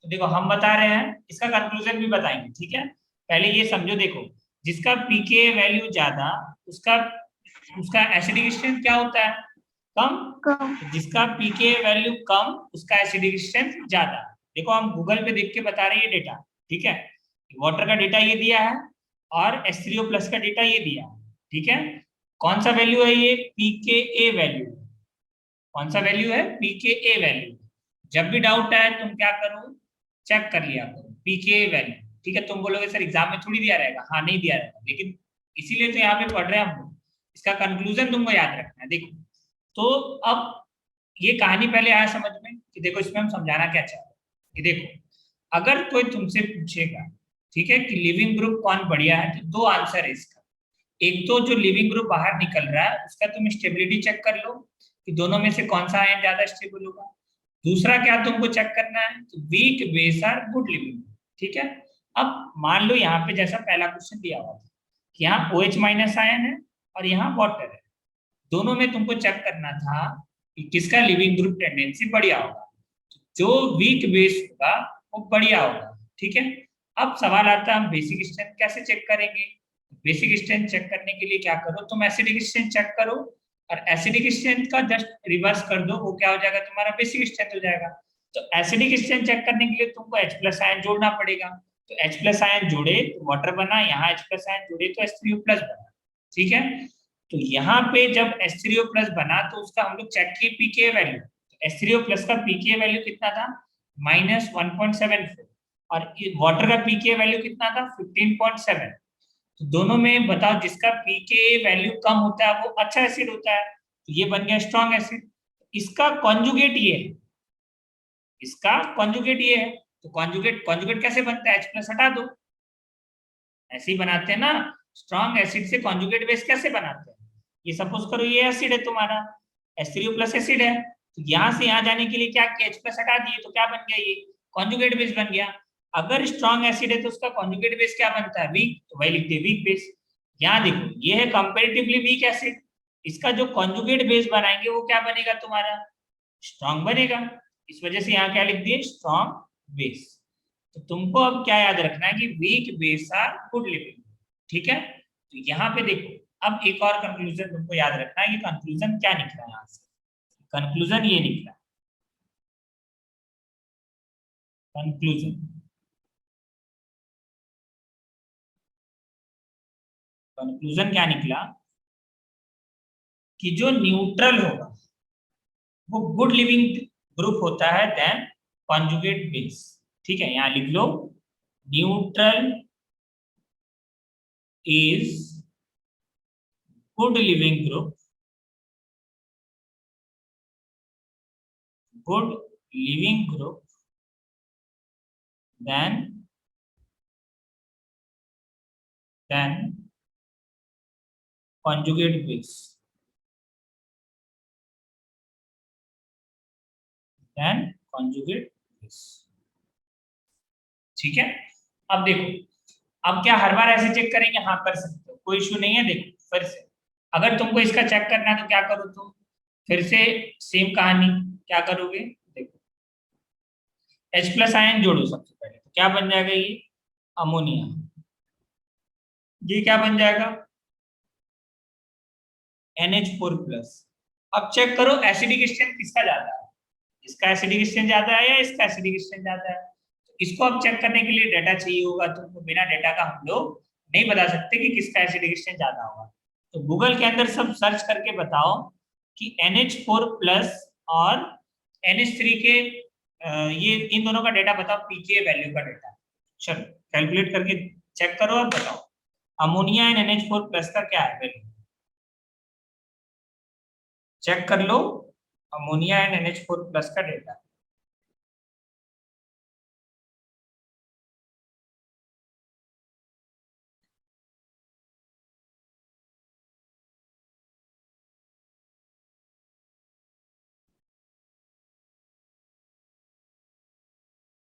तो देखो हम बता रहे हैं, इसका कंक्लूजन भी बताएंगे, ठीक है। पहले ये समझो, देखो जिसका पीके वैल्यू ज्यादा, उसका उसका एसिडिक स्ट्रेंथ क्या होता है, कम, तो जिसका पीके वैल्यू कम उसका एसिडिक स्ट्रेंथ ज्यादा। देखो हम गूगल पे देख के बता रहे हैं ये डेटा, ठीक है। वाटर का डेटा ये दिया है, और H3O प्लस का डेटा ये दिया है, ठीक है। कौन सा वैल्यू है ये, पीके वैल्यू, कौन सा वैल्यू है, पीके वैल्यू। जब भी डाउट आए तुम क्या करो, चेक कर लिया करो पीके वैल्यू, ठीक है। तुम बोलोगे सर एग्जाम में थोड़ी दिया रहेगा, हाँ नहीं दिया रहेगा, लेकिन इसीलिए तो यहाँ पे पढ़ रहे हैं हम लोग, इसका कंक्लूजन तुमको याद रखना है। देखो तो अब ये कहानी पहले आया समझ में, कि देखो इसमें हम समझाना क्या चाह रहे हैं, कि देखो अगर कोई तुमसे पूछेगा, ठीक है, कि लिविंग ग्रुप कौन बढ़िया है, तो दो आंसर है इसका। एक तो जो लिविंग ग्रुप बाहर निकल रहा है उसका तुम स्टेबिलिटी चेक कर लो, कि दोनों में से कौन सा आयन ज्यादा स्टेबल होगा। दूसरा क्या तुमको चेक करना है, तो weak base are good leaving, ठीक है। अब मान लो यहाँ पे जैसा पहला क्वेश्चन दिया हुआ था, कि यहाँ OH माइनस आयन है और यहाँ वाटर है, दोनों में तुमको चेक करना था कि किसका लिविंग ग्रुप टेंडेंसी बढ़िया होगा, जो वीक बेस होगा वो बढ़िया होगा, ठीक है। अब सवाल आता है हम बेसिक स्ट्रेंथ कैसे चेक करेंगे, बेसिक स्ट्रेंथ चेक करने के लिए क्या करो, तुम एसिडिक स्ट्रेंथ चेक करो, और एसिडिक स्ट्रेंथ का जस्ट रिवर्स कर दो, वो क्या हो जाएगा तुम्हारा बेसिक स्ट्रेंथ हो जाएगा। तो एसिडिक स्ट्रेंथ चेक करने के लिए तुमको H प्लस आयन जोड़ना पड़ेगा, तो H प्लस आयन जोड़े तो वाटर बना, यहाँ H प्लस आयन जोड़े तो H3O प्लस बना, ठीक है। तो यहाँ पे जब H3O प्लस बना तो उसका हम लोग चेक किए पीके वैल्यू, H3O प्लस का पीके वैल्यू कितना था, -1.74, और वाटर का पीके वैल्यू कितना था, 15.7। तो दोनों में बताओ जिसका पीके वैल्यू कम होता है वो अच्छा एसिड होता है, तो ये बन गया स्ट्रॉन्ग एसिड। इसका कॉन्जुगेट ये है, इसका कॉन्जुगेट ये है, तो कॉन्जुगेट कॉन्जुगेट कैसे बनता है, H प्लस हटा दो, ऐसे ही बनाते हैं ना, स्ट्रॉन्ग एसिड से कॉन्जुगेट बेस कैसे बनाते हैं, ये सपोज करो ये एसिड है तुम्हारा, H3O प्लस एसिड है, तो यहाँ से यहाँ जाने के लिए क्या किया, H प्लस हटा दिए, तो क्या बन गया, ये कॉन्जुगेट बेस बन गया। अगर स्ट्रॉन्ग एसिड है तो उसका कॉन्जुगेट बेस क्या बनता है, वीक, तो वही लिखते हैं वीक बेस। यहाँ देखो ये है कंपेरेटिवली वीक एसिड, इसका जो कॉन्जुगेट बेस बनाएंगे वो क्या बनेगा तुम्हारा, स्ट्रॉन्ग बनेगा, इस वजह से यहाँ क्या लिख दिए, स्ट्रॉन्ग बेस। तो तुमको अब क्या याद रखना है कि weak base are good leaving, ठीक है। तो यहाँ पे देखो अब एक और कंक्लूजन तुमको याद रखना है कि कंक्लूजन क्या निकला यहाँ से, कंक्लूजन ये निकला, कंक्लूजन, कंक्लूजन क्या निकला, कि जो न्यूट्रल होगा वो गुड लिविंग ग्रुप होता है देन कॉन्जुगेट बेस, ठीक है। यहाँ लिख लो, neutral is good leaving group, good leaving group then conjugate base, then conjugate base, ठीक है। अब देखो अब क्या हर बार ऐसे चेक करेंगे? हाँ कर सकते हो, कोई इशू नहीं है। देखो फिर से अगर तुमको इसका चेक करना है तो क्या करो तुम, फिर से सेम कहानी, क्या करोगे? देखो H+ आयन जोड़ो सबसे पहले, तो क्या बन जाएगा? ये अमोनिया। ये क्या बन जाएगा? NH4+। अब चेक करो एसिडिक स्ट्रेंथ किसका ज्यादा है, इसका एसिडिक स्ट्रेंथ ज्यादा है या इसका एसिडिक स्ट्रेंथ ज्यादा है? तो इसको अब चेक करने के लिए डाटा चाहिए होगा तुमको, बिना डाटा का हम लोग नहीं बता सकते कि किसका एसिडिक स्ट्रेंथ ज्यादा होगा। तो गूगल के अंदर सब सर्च करके बताओ कि NH4+ और NH3 के ये इन दोनों का डेटा बताओ, पीके वैल्यू का डेटा। चलो कैलकुलेट करके चेक करो और बताओ अमोनिया एंड NH4+ का क्या है वैल्यू। चेक कर लो अमोनिया एंड NH4+ का डेटा।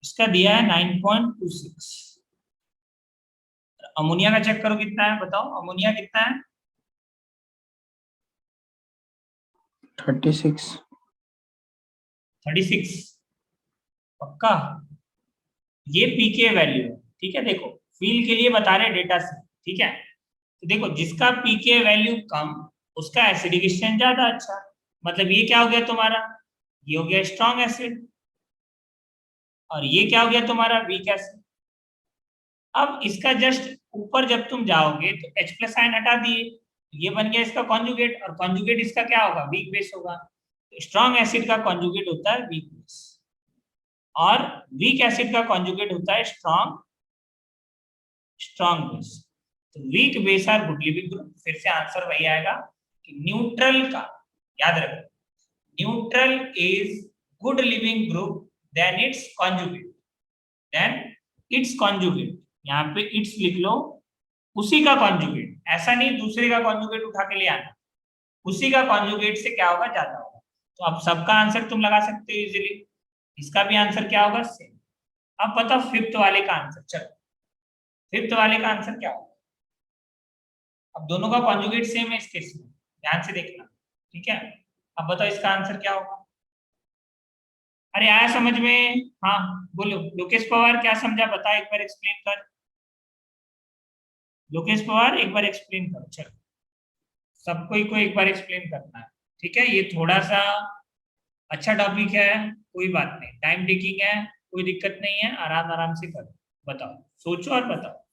इसका दिया है 9.26। अमोनिया का चेक करो कितना है, बताओ अमोनिया कितना है? 36। 36 पक्का? ये पीके वैल्यू है, ठीक है। देखो फील के लिए बता रहे डेटा से, ठीक है। तो देखो जिसका पीके वैल्यू कम उसका एसिडिक स्ट्रेंथ ज्यादा अच्छा, मतलब ये क्या हो गया तुम्हारा? ये हो गया स्ट्रॉन्ग एसिड, और ये क्या हो गया तुम्हारा? Weak acid. अब इसका जस्ट ऊपर जब तुम जाओगे तो H+ आयन हटा दिए, ये बन गया इसका कॉन्जुगेट, और कॉन्जुगेट इसका क्या होगा? वीक बेस होगा। तो स्ट्रॉन्ग एसिड का कॉन्जुगेट होता है वीक बेस, और वीक एसिड का कॉन्जुगेट होता है स्ट्रॉन्ग बेस। तो weak base are good leaving group. फिर से आंसर वही आएगा कि न्यूट्रल का, याद रखो, neutral is good leaving group then it's conjugate. यहाँ पे इट्स लिख लो, उसी का कॉन्जुगेट, ऐसा नहीं दूसरे का कॉन्जुगेट उठा के ले आना, उसी का कॉन्जुगेट से क्या होगा? ज्यादा होगा। तो अब सबका आंसर तुम लगा सकते हो इजीली, इसका भी आंसर क्या होगा? सेम। अब बताओ फिफ्थ वाले का आंसर। चलो फिफ्थ वाले का आंसर क्या होगा? अब दोनों का कॉन्जुगेट सेम है इस केस में, ध्यान से देखना, ठीक है। अब बताओ इसका आंसर क्या होगा? अरे आया समझ में? हाँ बोलो लोकेश पवार, क्या समझा बता, एक बार एक्सप्लेन कर। लोकेश पवार एक बार एक्सप्लेन कर। चलो सबको को एक बार एक्सप्लेन करना है, ठीक है। ये थोड़ा सा अच्छा टॉपिक है, कोई बात नहीं, टाइम टेकिंग है, कोई दिक्कत नहीं है, आराम आराम से करो। बताओ, सोचो और बताओ।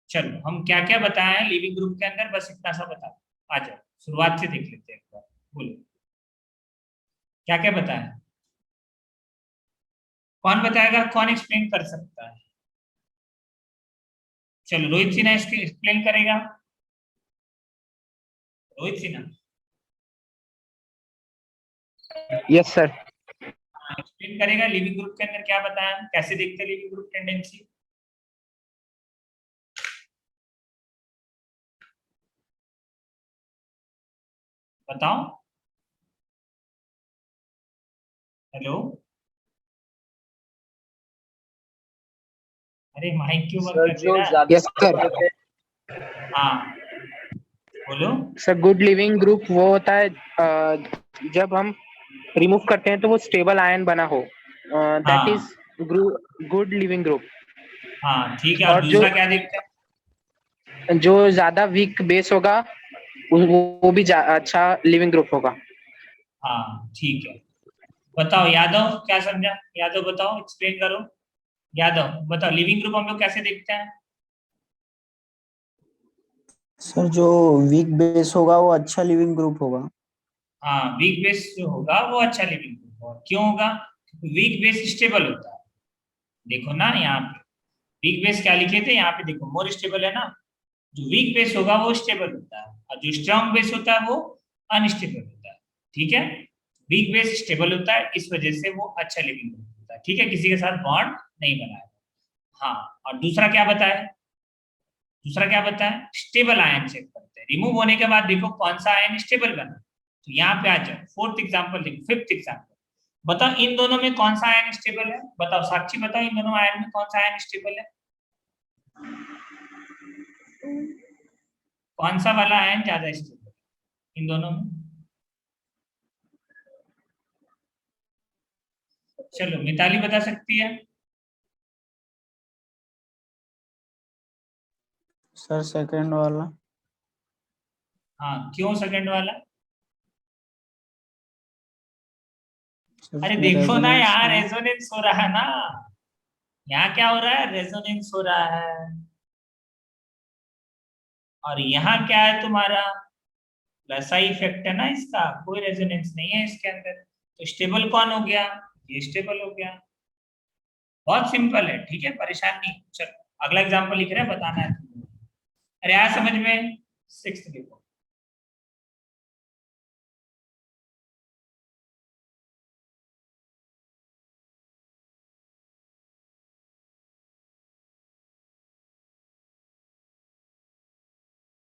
चलो हम क्या क्या बताए हैं लिविंग ग्रुप के अंदर, बस इतना सा बताओ। आ जाओ शुरुआत से देख लेते हैं एक बार, बोलो क्या क्या बताया? कौन बताएगा, कौन एक्सप्लेन कर सकता है? चलो रोहित सिन्हा इसके एक्सप्लेन करेगा। Rohit Sinha yes sir. Explain करेगा लिविंग ग्रुप के अंदर क्या बताया, कैसे देखते हैं लिविंग ग्रुप टेंडेंसी। बताओ। हेलो, अरे माइक क्यों बंद सर कर दे जो रहा है? ज्यादा यस सर। हाँ बोलो। सर गुड लिविंग ग्रुप वो होता है जब हम रिमूव करते हैं तो वो स्टेबल आयन बना हो, दैट हाँ इज गुड लिविंग ग्रुप। हाँ ठीक है, और और दूसरा क्या देखते हैं? जो ज्यादा वीक बेस होगा वो भी अच्छा लिविंग ग्रुप होगा। हाँ ठीक है। बताओ यादव क्या समझा? यादव बताओ, एक्सप्लेन करो। यादव बताओ लिविंग ग्रुप हम लोग कैसे देखते हैं? सर जो वीक बेस होगा वो अच्छा लिविंग ग्रुप होगा। हाँ वीक बेस जो होगा वो अच्छा लिविंग ग्रुप होगा। क्यों होगा? वीक बेस स्टेबल होता है। देखो ना यहाँ पे वीक बेस क्या लिखे थे, यहाँ पे देखो मोर स्टेबल है ना। जो वीक बेस होगा वो स्टेबल होता है, और जो स्ट्रॉन्ग बेस होता है वो अनस्टेबल होता है, ठीक है। वीक बेस स्टेबल होता है, इस वजह से वो अच्छा लिविंग ग्रुप होता है, ठीक है, किसी के साथ बॉन्ड नहीं बनाएगा। हाँ, और दूसरा क्या बताया? दूसरा क्या बताया? स्टेबल आयन चेक करते हैं, रिमूव होने के बाद देखो कौन सा आयन स्टेबल बना। तो यहाँ पे आ जाओ, फोर्थ एग्जाम्पल देखो, फिफ्थ एग्जाम्पल बताओ, इन दोनों में कौन सा आयन स्टेबल है? बताओ साक्षी, बताओ इन दोनों आयन में कौन सा आयन स्टेबल है? कौन सा वाला आयन ज्यादा स्टेबल इन दोनों में? चलो मिताली बता सकती है। सर सेकंड वाला। हाँ, क्यों सेकंड वाला? सर अरे उसमें देखो ना रेजोनेंस यहाँ है। रेजोनेंस हो रहा है ना, यहाँ क्या हो रहा है, रेजोनेंस हो रहा है। और यहाँ क्या है तुम्हारा, वैसा ही इफेक्ट है ना इसका, कोई रेजोनेंस नहीं है इसके अंदर। तो स्टेबल कौन हो गया, ये स्टेबल हो गया। बहुत सिंपल है, ठीक है, परेशान नहीं। चलो अगला एग्जांपल लिख रहे हैं, बताना है तुमको। अरे आया समझ में? सिक्स्थ देखो।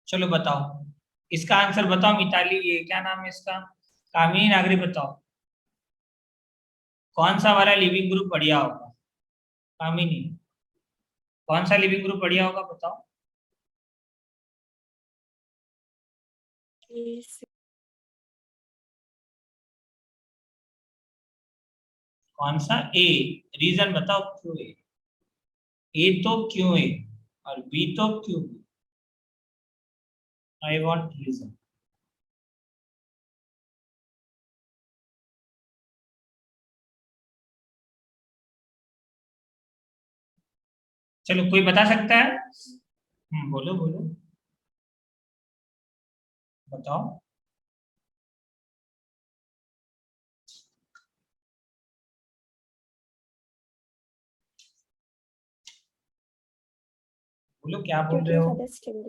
चलो बताओ, इसका आंसर बताओ मिताली, ये क्या नाम है इसका, कामिनी नागरी, बताओ कौन सा वाला लिविंग ग्रुप बढ़िया होगा। कामिनी, कौन सा लिविंग ग्रुप बढ़िया होगा बताओ। कौन सा? ए। रीजन बताओ क्यों ए? ए तो क्यों ए, और बी तो क्यों बी? I want reason. चलो कोई बता सकता है? बोलो बोलो, बताओ। बोलो क्या बोल क्योंकि रहे वो हो? ज्यादा स्टेबल।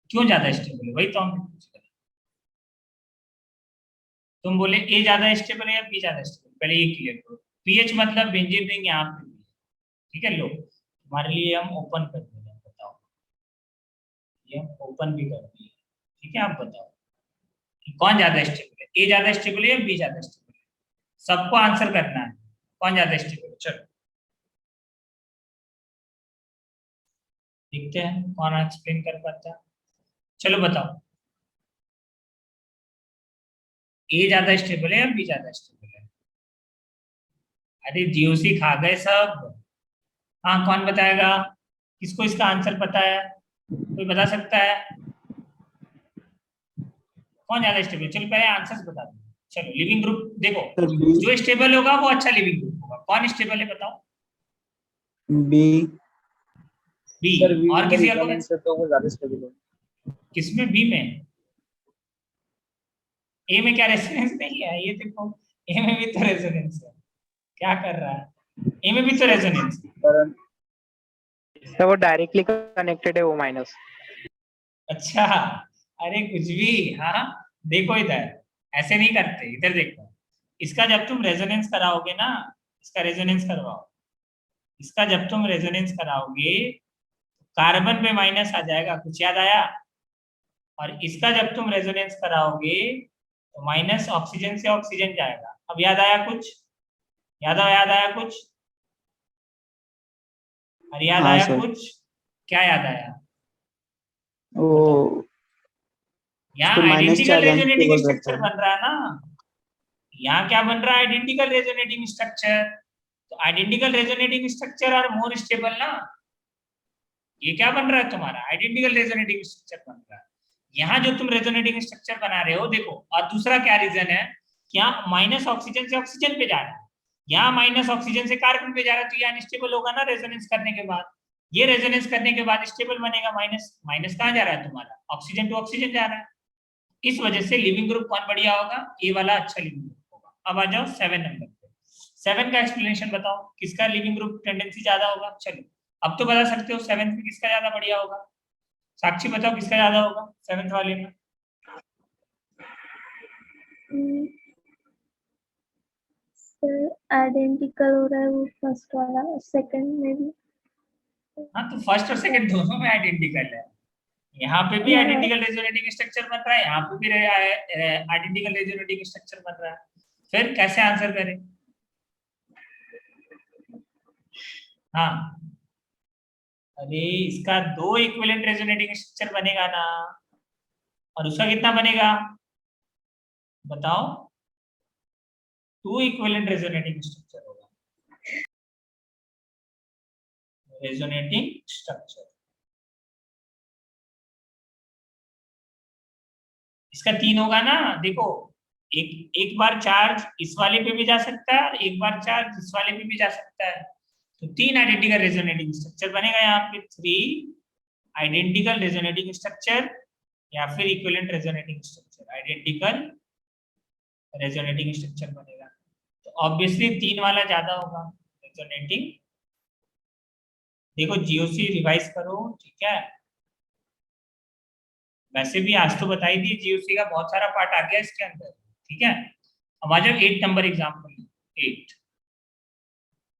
क्यों ज्यादा स्टेबल है, वही तो हम पूछ रहे हैं। तुम बोले ए ज्यादा स्टेबल है या बी ज्यादा स्टेबल, पहले ये क्लियर करो। पीएच मतलब बेंजीन रिंग यहाँ पे भी है, ठीक है। लो तुम्हारे लिए हम ओपन कर देंगे, बताओ। ये हम ओपन भी कर दिए, ठीक है। आप बताओ कि कौन ज्यादा स्टेबल है, ए ज्यादा स्टेबल है या बी ज्यादा स्टेबल है? सबको आंसर करना है, कौन ज्यादा स्टेबल है। चलो देखते हैं कौन एक्सप्लेन कर पाता है। चलो बताओ, ए ज्यादा स्टेबल है या बी ज्यादा स्टेबल है? अरे जीओसी खा गए सब। हाँ कौन बताएगा, किसको इसका आंसर पता है, कोई बता सकता है? कौन ज्यादा स्टेबल, चलो पहले आंसर्स बता दो। चलो लिविंग ग्रुप देखो, सर बी। जो स्टेबल होगा वो अच्छा लिविंग ग्रुप होगा। कौन स्टेबल है बताओ? बी। बी। सर वी और में किसी का रेजोनेंस है तो वो ज्यादा स्टेबल है। किसमें, बी में? ए में क्या रेजोनेंस नहीं है, ये देखो, ए में भी तो रेजोनेंस है। क्या कर रहा है, ए में भी तो रेजोनेंस है। पर सर वो डायरेक्टली कनेक्टेड है वो माइनस। अच्छा, अरे कुछ भी। हाँ देखो इधर, ऐसे नहीं करते, इधर देखो। इसका जब तुम रेजोनेंस कराओगे ना, इसका रेजोनेंस करवाओ, इसका जब तुम रेजोनेंस कराओगे, कार्बन पे माइनस आ जाएगा, कुछ याद आया? और इसका जब तुम रेजोनेंस कराओगे तो माइनस ऑक्सीजन से ऑक्सीजन जाएगा। अब याद आया कुछ? याद आया कुछ? अरे याद हाँ आया सर। कुछ? क्या याद आया बताओ? वो उस यहाँ पे minus identical charge resonating unstable रहता स्ट्रक्चर है। बन रहा है ना, यहाँ क्या बन रहा है, आइडेंटिकल रेजोनेटिंग स्ट्रक्चर। तो identical resonating structure are more stable ना। ये क्या बन रहा है तुम्हारा, आइडेंटिकल रेजोनेटिंग स्ट्रक्चर बन रहा है। यहाँ जो तुम रेजोनेटिंग स्ट्रक्चर बना रहे हो देखो, और दूसरा क्या रीजन है, क्या माइनस ऑक्सीजन से ऑक्सीजन पे जा रहा है, यहाँ माइनस ऑक्सीजन से कार्बन पे जा रहा है, तो ये अनस्टेबल होगा ना रेजोनेंस करने के बाद। ये रेजोनेंस करने के बाद स्टेबल बनेगा। माइनस माइनस कहाँ जा रहा है तुम्हारा, ऑक्सीजन टू ऑक्सीजन जा रहा है। इस वजह से लिविंग ग्रुप कौन बढ़िया होगा, ए वाला अच्छा लिविंग ग्रुप होगा। अब आ जाओ 7 नंबर पे। 7 का एक्सप्लेनेशन बताओ, किसका लिविंग ग्रुप टेंडेंसी ज्यादा होगा। चलो अब तो बता सकते हो 7 में किसका ज्यादा बढ़िया होगा। साक्षी बताओ किसका ज्यादा होगा 7th वाले में। सर आइडेंटिकल हो रहा है वो फर्स्ट वाला, सेकंड में भी। हाँ तो फर्स्ट और सेकंड दोनों में आइडेंटिकल है, यहाँ पे भी हाँ आइडेंटिकल रेजोनेटिंग स्ट्रक्चर बन रहा है, यहाँ पे भी आइडेंटिकल रेजोनेटिंग स्ट्रक्चर बन रहा है। फिर कैसे आंसर करें? हाँ अरे इसका 2 इक्विवेलेंट रेजोनेटिंग स्ट्रक्चर बनेगा ना, और उसका कितना बनेगा बताओ? 2 इक्विवेलेंट रेजोनेटिंग स्ट्रक्चर होगा, रेजोनेटिंग स्ट्रक्चर। इसका 3 होगा ना, देखो एक बार चार्ज इस वाले पे भी जा सकता है और एक बार चार्ज इस वाले पे भी जा सकता है, तो 3 आइडेंटिकल रेजोनेटिंग स्ट्रक्चर बनेगा यहाँ पे, 3 आइडेंटिकल रेजोनेटिंग स्ट्रक्चर या फिर equivalent resonating structure, identical resonating structure बनेगा। तो ऑब्वियसली 3 वाला ज्यादा होगा रेजोनेटिंग। देखो जीओसी रिवाइज करो, ठीक है? वैसे भी आज तो बता ही दिए, जीओसी का बहुत सारा पार्ट आ गया इसके अंदर, ठीक है? अब आ जाओ 8 नंबर एग्जाम्पल। 8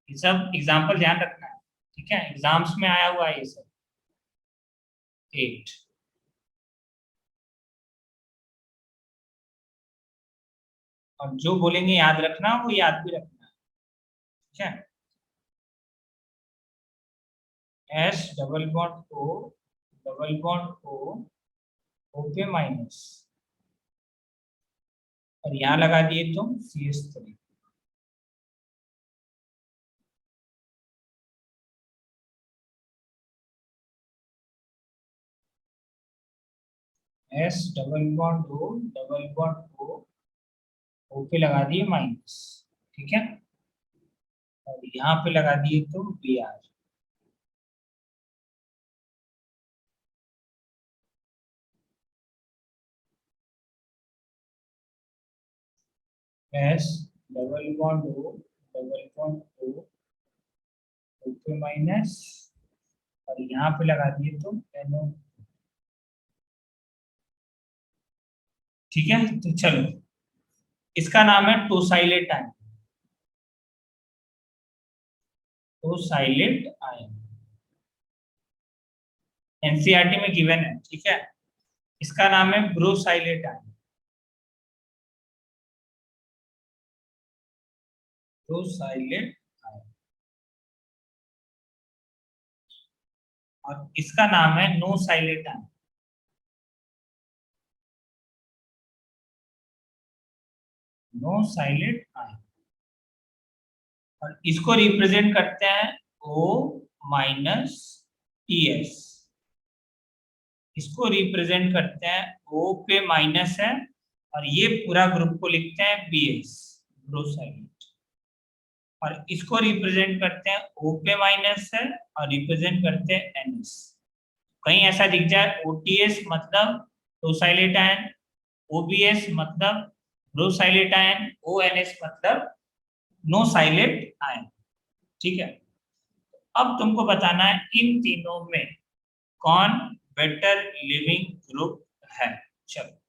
ये सब एग्जाम्पल ध्यान रखना है, ठीक है? एग्जाम्स में आया हुआ है ये सब। 8 और जो बोलेंगे याद रखना, वो याद भी रखना है, ठीक है? S double bond O double bond O okay minus, और यहां लगा दिए तुम CH3। S double bond O double bond O okay लगा दिए माइनस, ठीक है? और यहाँ पे लगा दिए तुम Br। S double bond O double bond O okay minus, और यहाँ पे लगा दिए तुम NO, ठीक है? तो चलो, इसका नाम है tosylate ion, tosylate ion, NCERT में गिवन है, ठीक है? इसका नाम है ब्रोसाइलेट आयन, ब्रोसाइलेट आयन, और इसका नाम है नो साइलेट आयन, नो साइलेट आयन। और इसको रिप्रेजेंट करते हैं O माइनस TS, इसको रिप्रेजेंट करते हैं O पे माइनस है, और ये पूरा ग्रुप को लिखते हैं BS, ब्रोसाइलेट। और इसको रिप्रेजेंट करते हैं O पे माइनस है और रिप्रेजेंट करते हैं NS। कहीं ऐसा दिख जाए OTS मतलब टोसाइलेट आयन, OBS मतलब ब्रोसाइलेट आयन, ONS मतलब नो साइलेट आयन, ठीक है? अब तुमको बताना है इन तीनों में कौन बेटर लिविंग ग्रुप है। चलो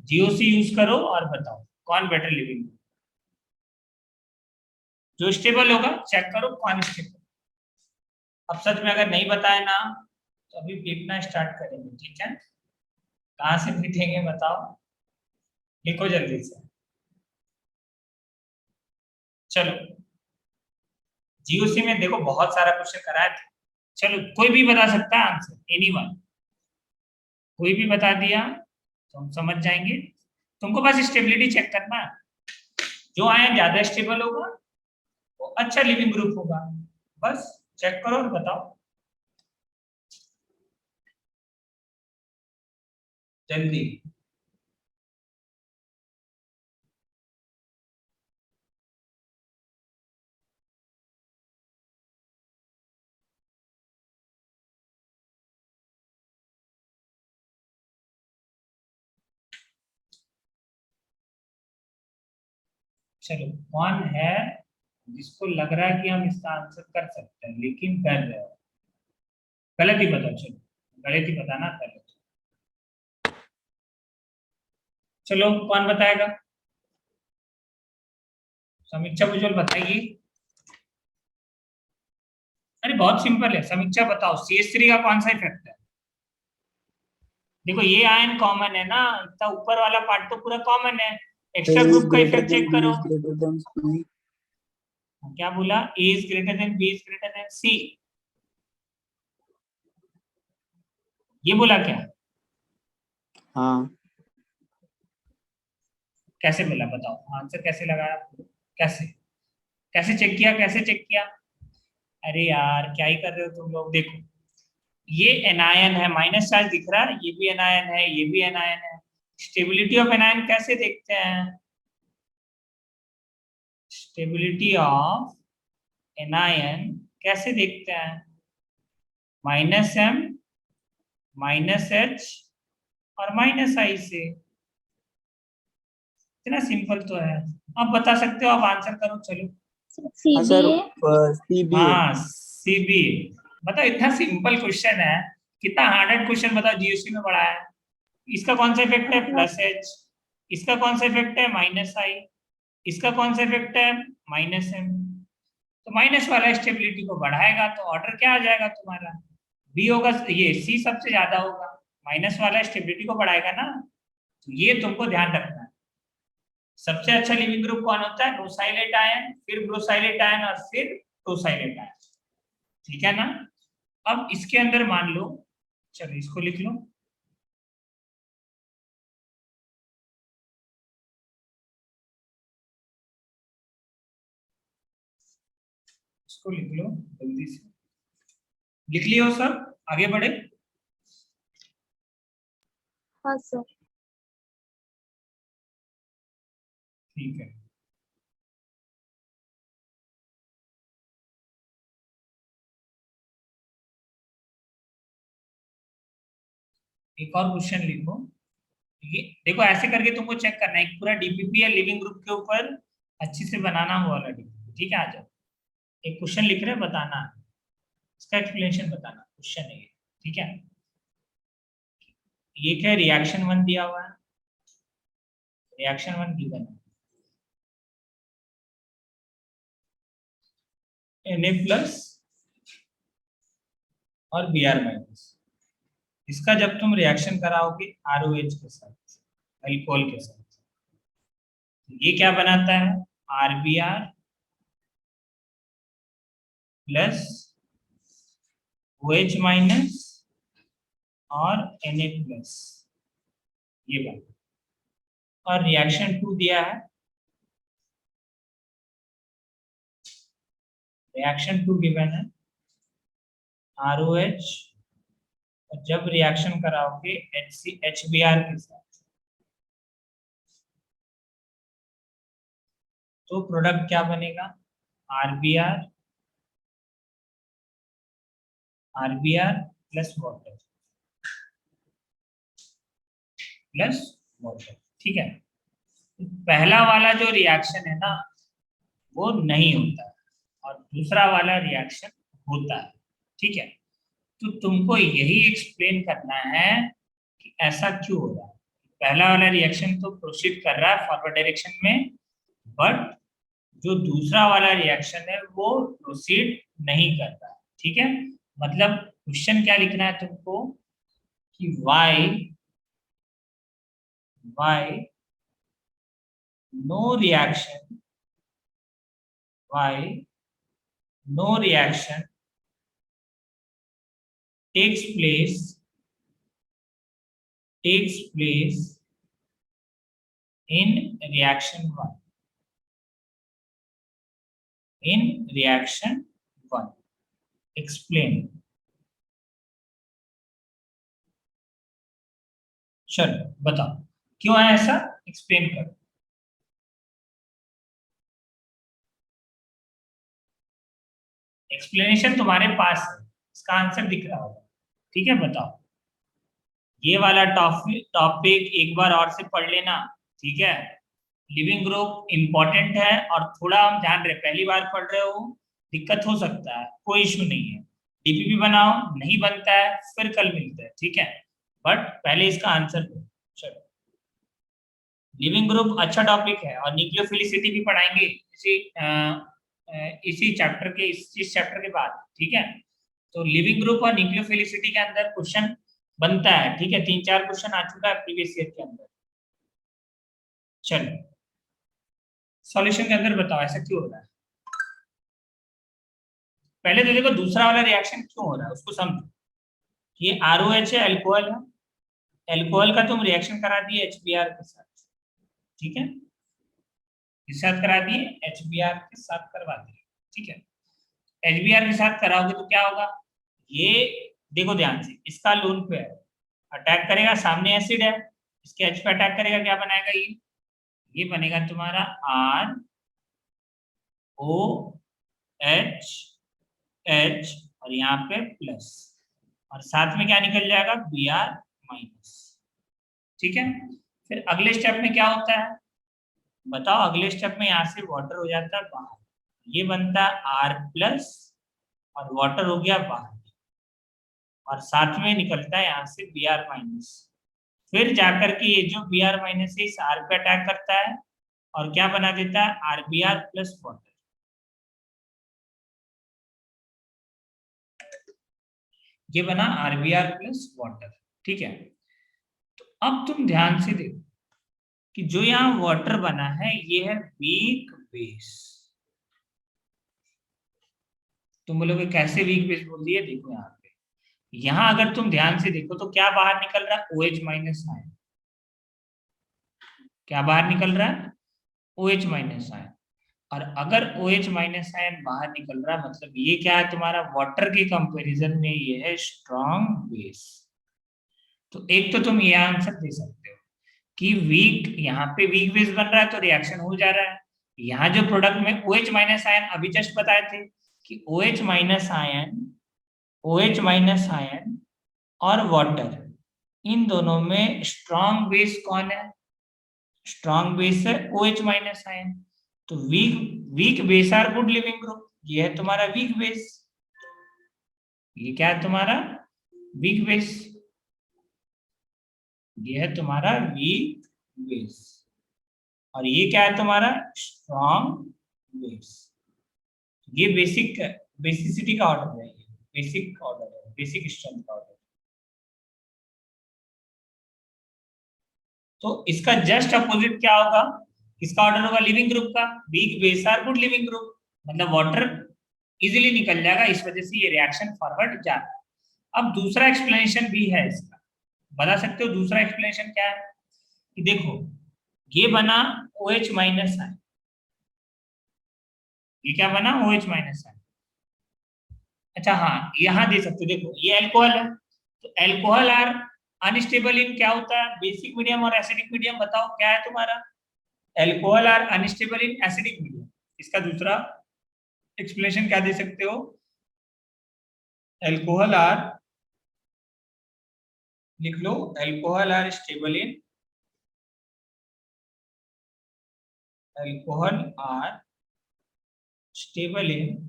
जीओसी यूज करो और बताओ कौन बेटर लिविंग ग्रुप, जो स्टेबल होगा चेक करो कौन स्टेबल। अब सच में अगर नहीं बताए ना तो अभी लिखना स्टार्ट करेंगे, ठीक है? कहाँ से लिखेंगे बताओ, लिखो जल्दी से। चलो जीओसी में देखो बहुत सारा क्वेश्चन कराया था, चलो कोई भी बता सकता है आंसर, एनीवन, कोई भी बता दिया तो हम समझ जाएंगे। तुमको बस स्टेबिलिटी चेक करना है, जो आयन ज्यादा स्टेबल होगा वो अच्छा लिविंग ग्रुप होगा, बस चेक करो और बताओ जल्दी। चलो कौन है जिसको लग रहा है कि हम इसका आंसर कर सकते हैं लेकिन कर रहे हो गलत ही बताओ, चलो गलत ही बताना पहले। चलो कौन बताएगा, समीक्षा बुजुर्ग बताइए। अरे बहुत सिंपल है, समीक्षा बताओ CH3 का कौन सा इफेक्ट है? देखो ये आयन कॉमन है ना, इतना ऊपर वाला पार्ट तो पूरा कॉमन है, एक्स्ट्रा ग्रुप का इफेक्ट चेक करो। क्या बोला? A is greater than B is greater than C, ये बोला क्या? हाँ कैसे मिला बताओ, आंसर कैसे लगाया? कैसे कैसे चेक किया, कैसे चेक किया? अरे यार क्या ही कर रहे हो तुम लोग। देखो ये एनायन है, माइनस चार्ज दिख रहा है, ये भी एनायन है, ये भी एनायन है। स्टेबिलिटी ऑफ एनायन कैसे देखते हैं? स्टेबिलिटी ऑफ एनायन कैसे देखते हैं? -m, -h और -i से। इतना सिंपल तो है। आप बता सकते हो, आप आंसर करो चलो। हाँ सर, CBA CBA। हाँ सीबी। बताओ इतना सिंपल क्वेश्चन है, कितना हार्ड क्वेश्चन बताओ जीओसी में पढ़ा है। इसका कौन सा इफेक्ट है? +h। इसका कौन सा इफेक्ट है? -i। इसका कौन सा इफेक्ट है? -m। तो माइनस वाला स्टेबिलिटी को बढ़ाएगा तो ऑर्डर क्या आ जाएगा तुम्हारा? बी होगा, ये सी सबसे ज्यादा होगा। माइनस वाला स्टेबिलिटी को बढ़ाएगा ना, तो ये तुमको ध्यान रखना है। सबसे अच्छा लिविंग ग्रुप कौन होता है? नोसाइलेट आयन, फिर ब्रोसाइलेट आयन और फिर टोसाइलेट आयन। ठीक है ना? अब इसके अंदर मान लो, चलो इसको लिख लो। इसको लिख लो जल्दी से। लिख लियो सब, आगे बढ़े। हाँ सर। ठीक है। एक और क्वेश्चन लिखो। ये देखो ऐसे करके तुमको चेक करना है, एक पूरा डीपीपी या लिविंग ग्रुप के ऊपर अच्छी से बनाना हुआ वाला डीपीपी। ठीक है, आ जाओ। एक क्वेश्चन लिख रहे हैं, बताना है। इसका एक्सप्लेनेशन बताना, क्वेश्चन है ये। ठीक है, ये क्या रिएक्शन 1 दिया हुआ है, रिएक्शन 1 गिवन है, Na+ और Br-। इसका जब तुम रिएक्शन कराओगे ROH के साथ, अल्कोहल के साथ, तो ये क्या बनाता है? RBr प्लस OH- और Na+, ये बना। और रिएक्शन 2 दिया है, रिएक्शन 2 गिवन है, ROH, और जब रिएक्शन कराओगे HBr के साथ, तो प्रोडक्ट क्या बनेगा? RBr plus water, plus water. ठीक है, पहला वाला जो रिएक्शन है ना, वो नहीं होता है, और दूसरा वाला रिएक्शन होता है। ठीक है, तो तुमको यही एक्सप्लेन करना है कि ऐसा क्यों हो रहा है। पहला वाला रिएक्शन तो प्रोसीड कर रहा है फॉरवर्ड डायरेक्शन में, बट जो दूसरा वाला रिएक्शन है वो प्रोसीड नहीं कर रहा है। ठीक है, मतलब क्वेश्चन क्या लिखना है तुमको कि why no reaction, why no reaction takes place in reaction 1, in reaction 1, explain। चलो बताओ क्यों है ऐसा, एक्सप्लेन करो। एक्सप्लेनेशन तुम्हारे पास है, इसका आंसर दिख रहा होगा। ठीक है, बताओ। ये वाला टॉपिक एक बार और से पढ़ लेना। ठीक है, लिविंग ग्रुप इंपॉर्टेंट है, और थोड़ा हम ध्यान रहे, पहली बार पढ़ रहे हो, दिक्कत हो सकता है, कोई इशू नहीं है। डीपीपी बनाओ, नहीं बनता है फिर कल मिलते हैं। ठीक है, बट पहले इसका आंसर दो। चलो, लिविंग ग्रुप अच्छा टॉपिक है, और न्यूक्लियोफिलिसिटी भी पढ़ाएंगे इसी चैप्टर के, इस चैप्टर के बाद। ठीक है, तो लिविंग ग्रुप और न्यूक्लियोफिलिसिटी के अंदर क्वेश्चन बनता है। ठीक है, 3-4 क्वेश्चन आ चुका है प्रीवियस ईयर के अंदर। चलो सॉल्यूशन के अंदर बताओ ऐसा क्यों हो रहा है। पहले तो देखो दूसरा वाला रिएक्शन क्यों हो रहा है उसको समझो। ये ROH है, अल्कोहल है, अल्कोहल का तुम रिएक्शन करा दिए HBr के साथ, ठीक है, किसके साथ करा दिए, HBr के साथ करवा दिए, ठीक है। HBr के साथ कराओगे तो क्या होगा, ये देखो ध्यान से, इसका लोन पे है, अटैक करेगा, सामने एसिड है, इसके H पे अटैक करेगा, क्या बनाएगा ये बनेगा तुम्हारा ROH H और यहाँ पे प्लस, और साथ में क्या निकल जाएगा Br माइनस, ठीक है। फिर अगले स्टेप में क्या होता है बताओ, अगले स्टेप में यहाँ से वाटर हो जाता है बाहर, ये बनता है R प्लस और वाटर हो गया बाहर, और साथ में निकलता है यहाँ से Br माइनस। फिर जाकर के ये जो Br माइनस है इस R पे अटैक करता है और क्या बना देता है RBr प्लस वाटर, ये बना RBr प्लस वाटर, ठीक है। तो अब तुम ध्यान से देखो कि जो यहाँ वाटर बना है ये है वीक बेस। तुम बोलोगे कैसे वीक बेस बोल दिए, देखो यहाँ पे, यहाँ अगर तुम ध्यान से देखो तो क्या बाहर निकल रहा है OH माइनस आयन, क्या बाहर निकल रहा है OH माइनस आयन, और अगर OH माइनस आयन बाहर निकल रहा है मतलब ये क्या है तुम्हारा वाटर के कंपैरिजन में ये है स्ट्रॉन्ग बेस। तो एक तो तुम ये आंसर दे सकते हो कि वीक, यहाँ पे वीक बेस बन रहा है तो रिएक्शन हो जा रहा है। यहाँ जो प्रोडक्ट में OH माइनस आयन अभी जस्ट बताए थे कि OH माइनस आयन और वाटर, इन दोनों में स्ट्रॉन्ग बेस कौन है, स्ट्रॉन्ग बेस है OH माइनस आयन। तो weak base are good leaving group, ये है तुम्हारा वीक बेस, ये क्या है तुम्हारा वीक बेस, ये है तुम्हारा वीक बेस, और ये क्या है तुम्हारा स्ट्रॉन्ग बेस। ये बेसिसिटी का ऑर्डर है, बेसिक ऑर्डर है, बेसिक स्ट्रेंथ का ऑर्डर। तो इसका जस्ट अपोजिट क्या होगा, इसका ऑर्डर होगा लिविंग ग्रुप का, weak base are good leaving group, मतलब वाटर इजीली निकल जाएगा, इस वजह से ये रिएक्शन फॉरवर्ड जा रहा है। अब दूसरा एक्सप्लेनेशन भी है इसका, बता सकते हो दूसरा एक्सप्लेनेशन क्या है कि देखो ये बना OH माइनस आयन, ये क्या बना OH माइनस आयन, अच्छा हाँ यहाँ दे सकते हो, देखो ये अल्कोहल है, तो अल्कोहल आर अनस्टेबल इन क्या होता है बेसिक मीडियम और एसिडिक मीडियम, बताओ क्या है तुम्हारा, alcohol are unstable in acidic medium. इसका दूसरा एक्सप्लेनेशन क्या दे सकते हो, अल्कोहल आर, लिख लो alcohol are stable in, alcohol are stable in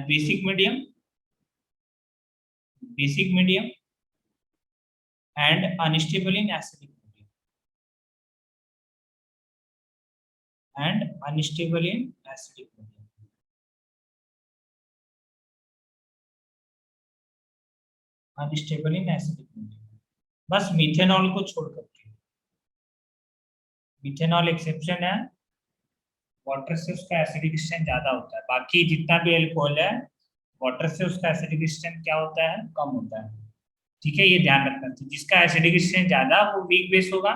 basic medium and unstable in acidic medium, बस मिथेनॉल को छोड़ करके, मिथेनॉल एक्सेप्शन है, वाटर से उसका एसिडिक स्ट्रेंथ ज्यादा होता है, बाकी जितना भी अल्कोहल है वाटर से उसका एसिडिक स्ट्रेंथ क्या होता है कम होता है, ठीक है, ये ध्यान रखना। तो जिसका एसिडिक स्ट्रेंथ ज्यादा वो वीक बेस होगा,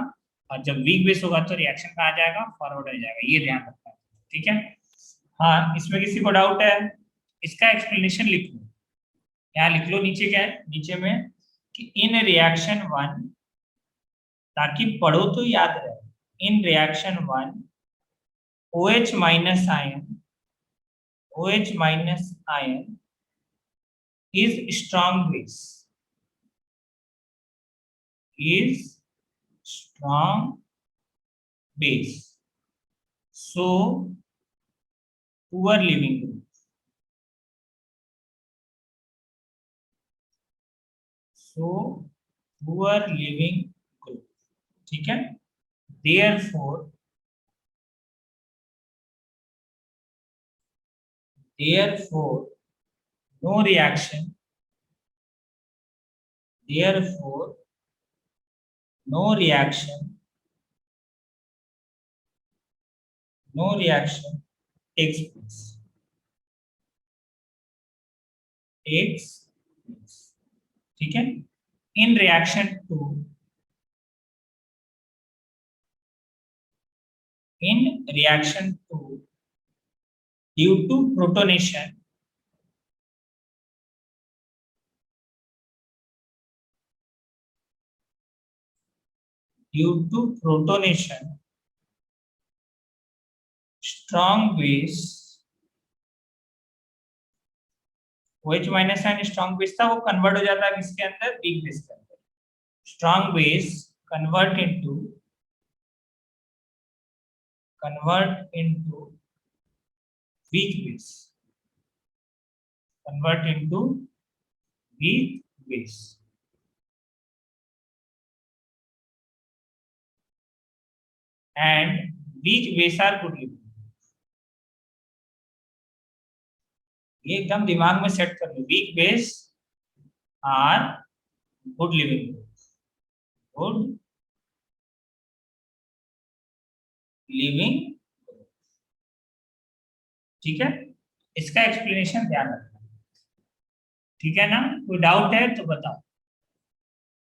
और जब वीक बेस होगा तो रिएक्शन कहाँ जाएगा फॉरवर्ड आ जाएगा, ये ध्यान रखना, ठीक है। हाँ इसमें किसी को डाउट है, इसका एक्सप्लेनेशन लिख लो, यहाँ लिख लो नीचे, क्या है नीचे में कि इन रिएक्शन 1, ताकि पढ़ो तो याद रहे, in reaction 1 OH minus ion is strong base, so poor living group, ठीक है। therefore no reaction, takes place, X, ठीक है, in reaction two due to protonation strong base, OH minus ion strong base था, वो convert हो जाता है किसके अंदर, वीक बेस के अंदर. Strong base convert into weak base, convert into weak base. And weak base are good living. ये एकदम दिमाग में सेट कर लो, weak base are good leaving, good leaving, ठीक है. इसका एक्सप्लेनेशन ध्यान रखना, ठीक है ना. कोई डाउट है तो बताओ.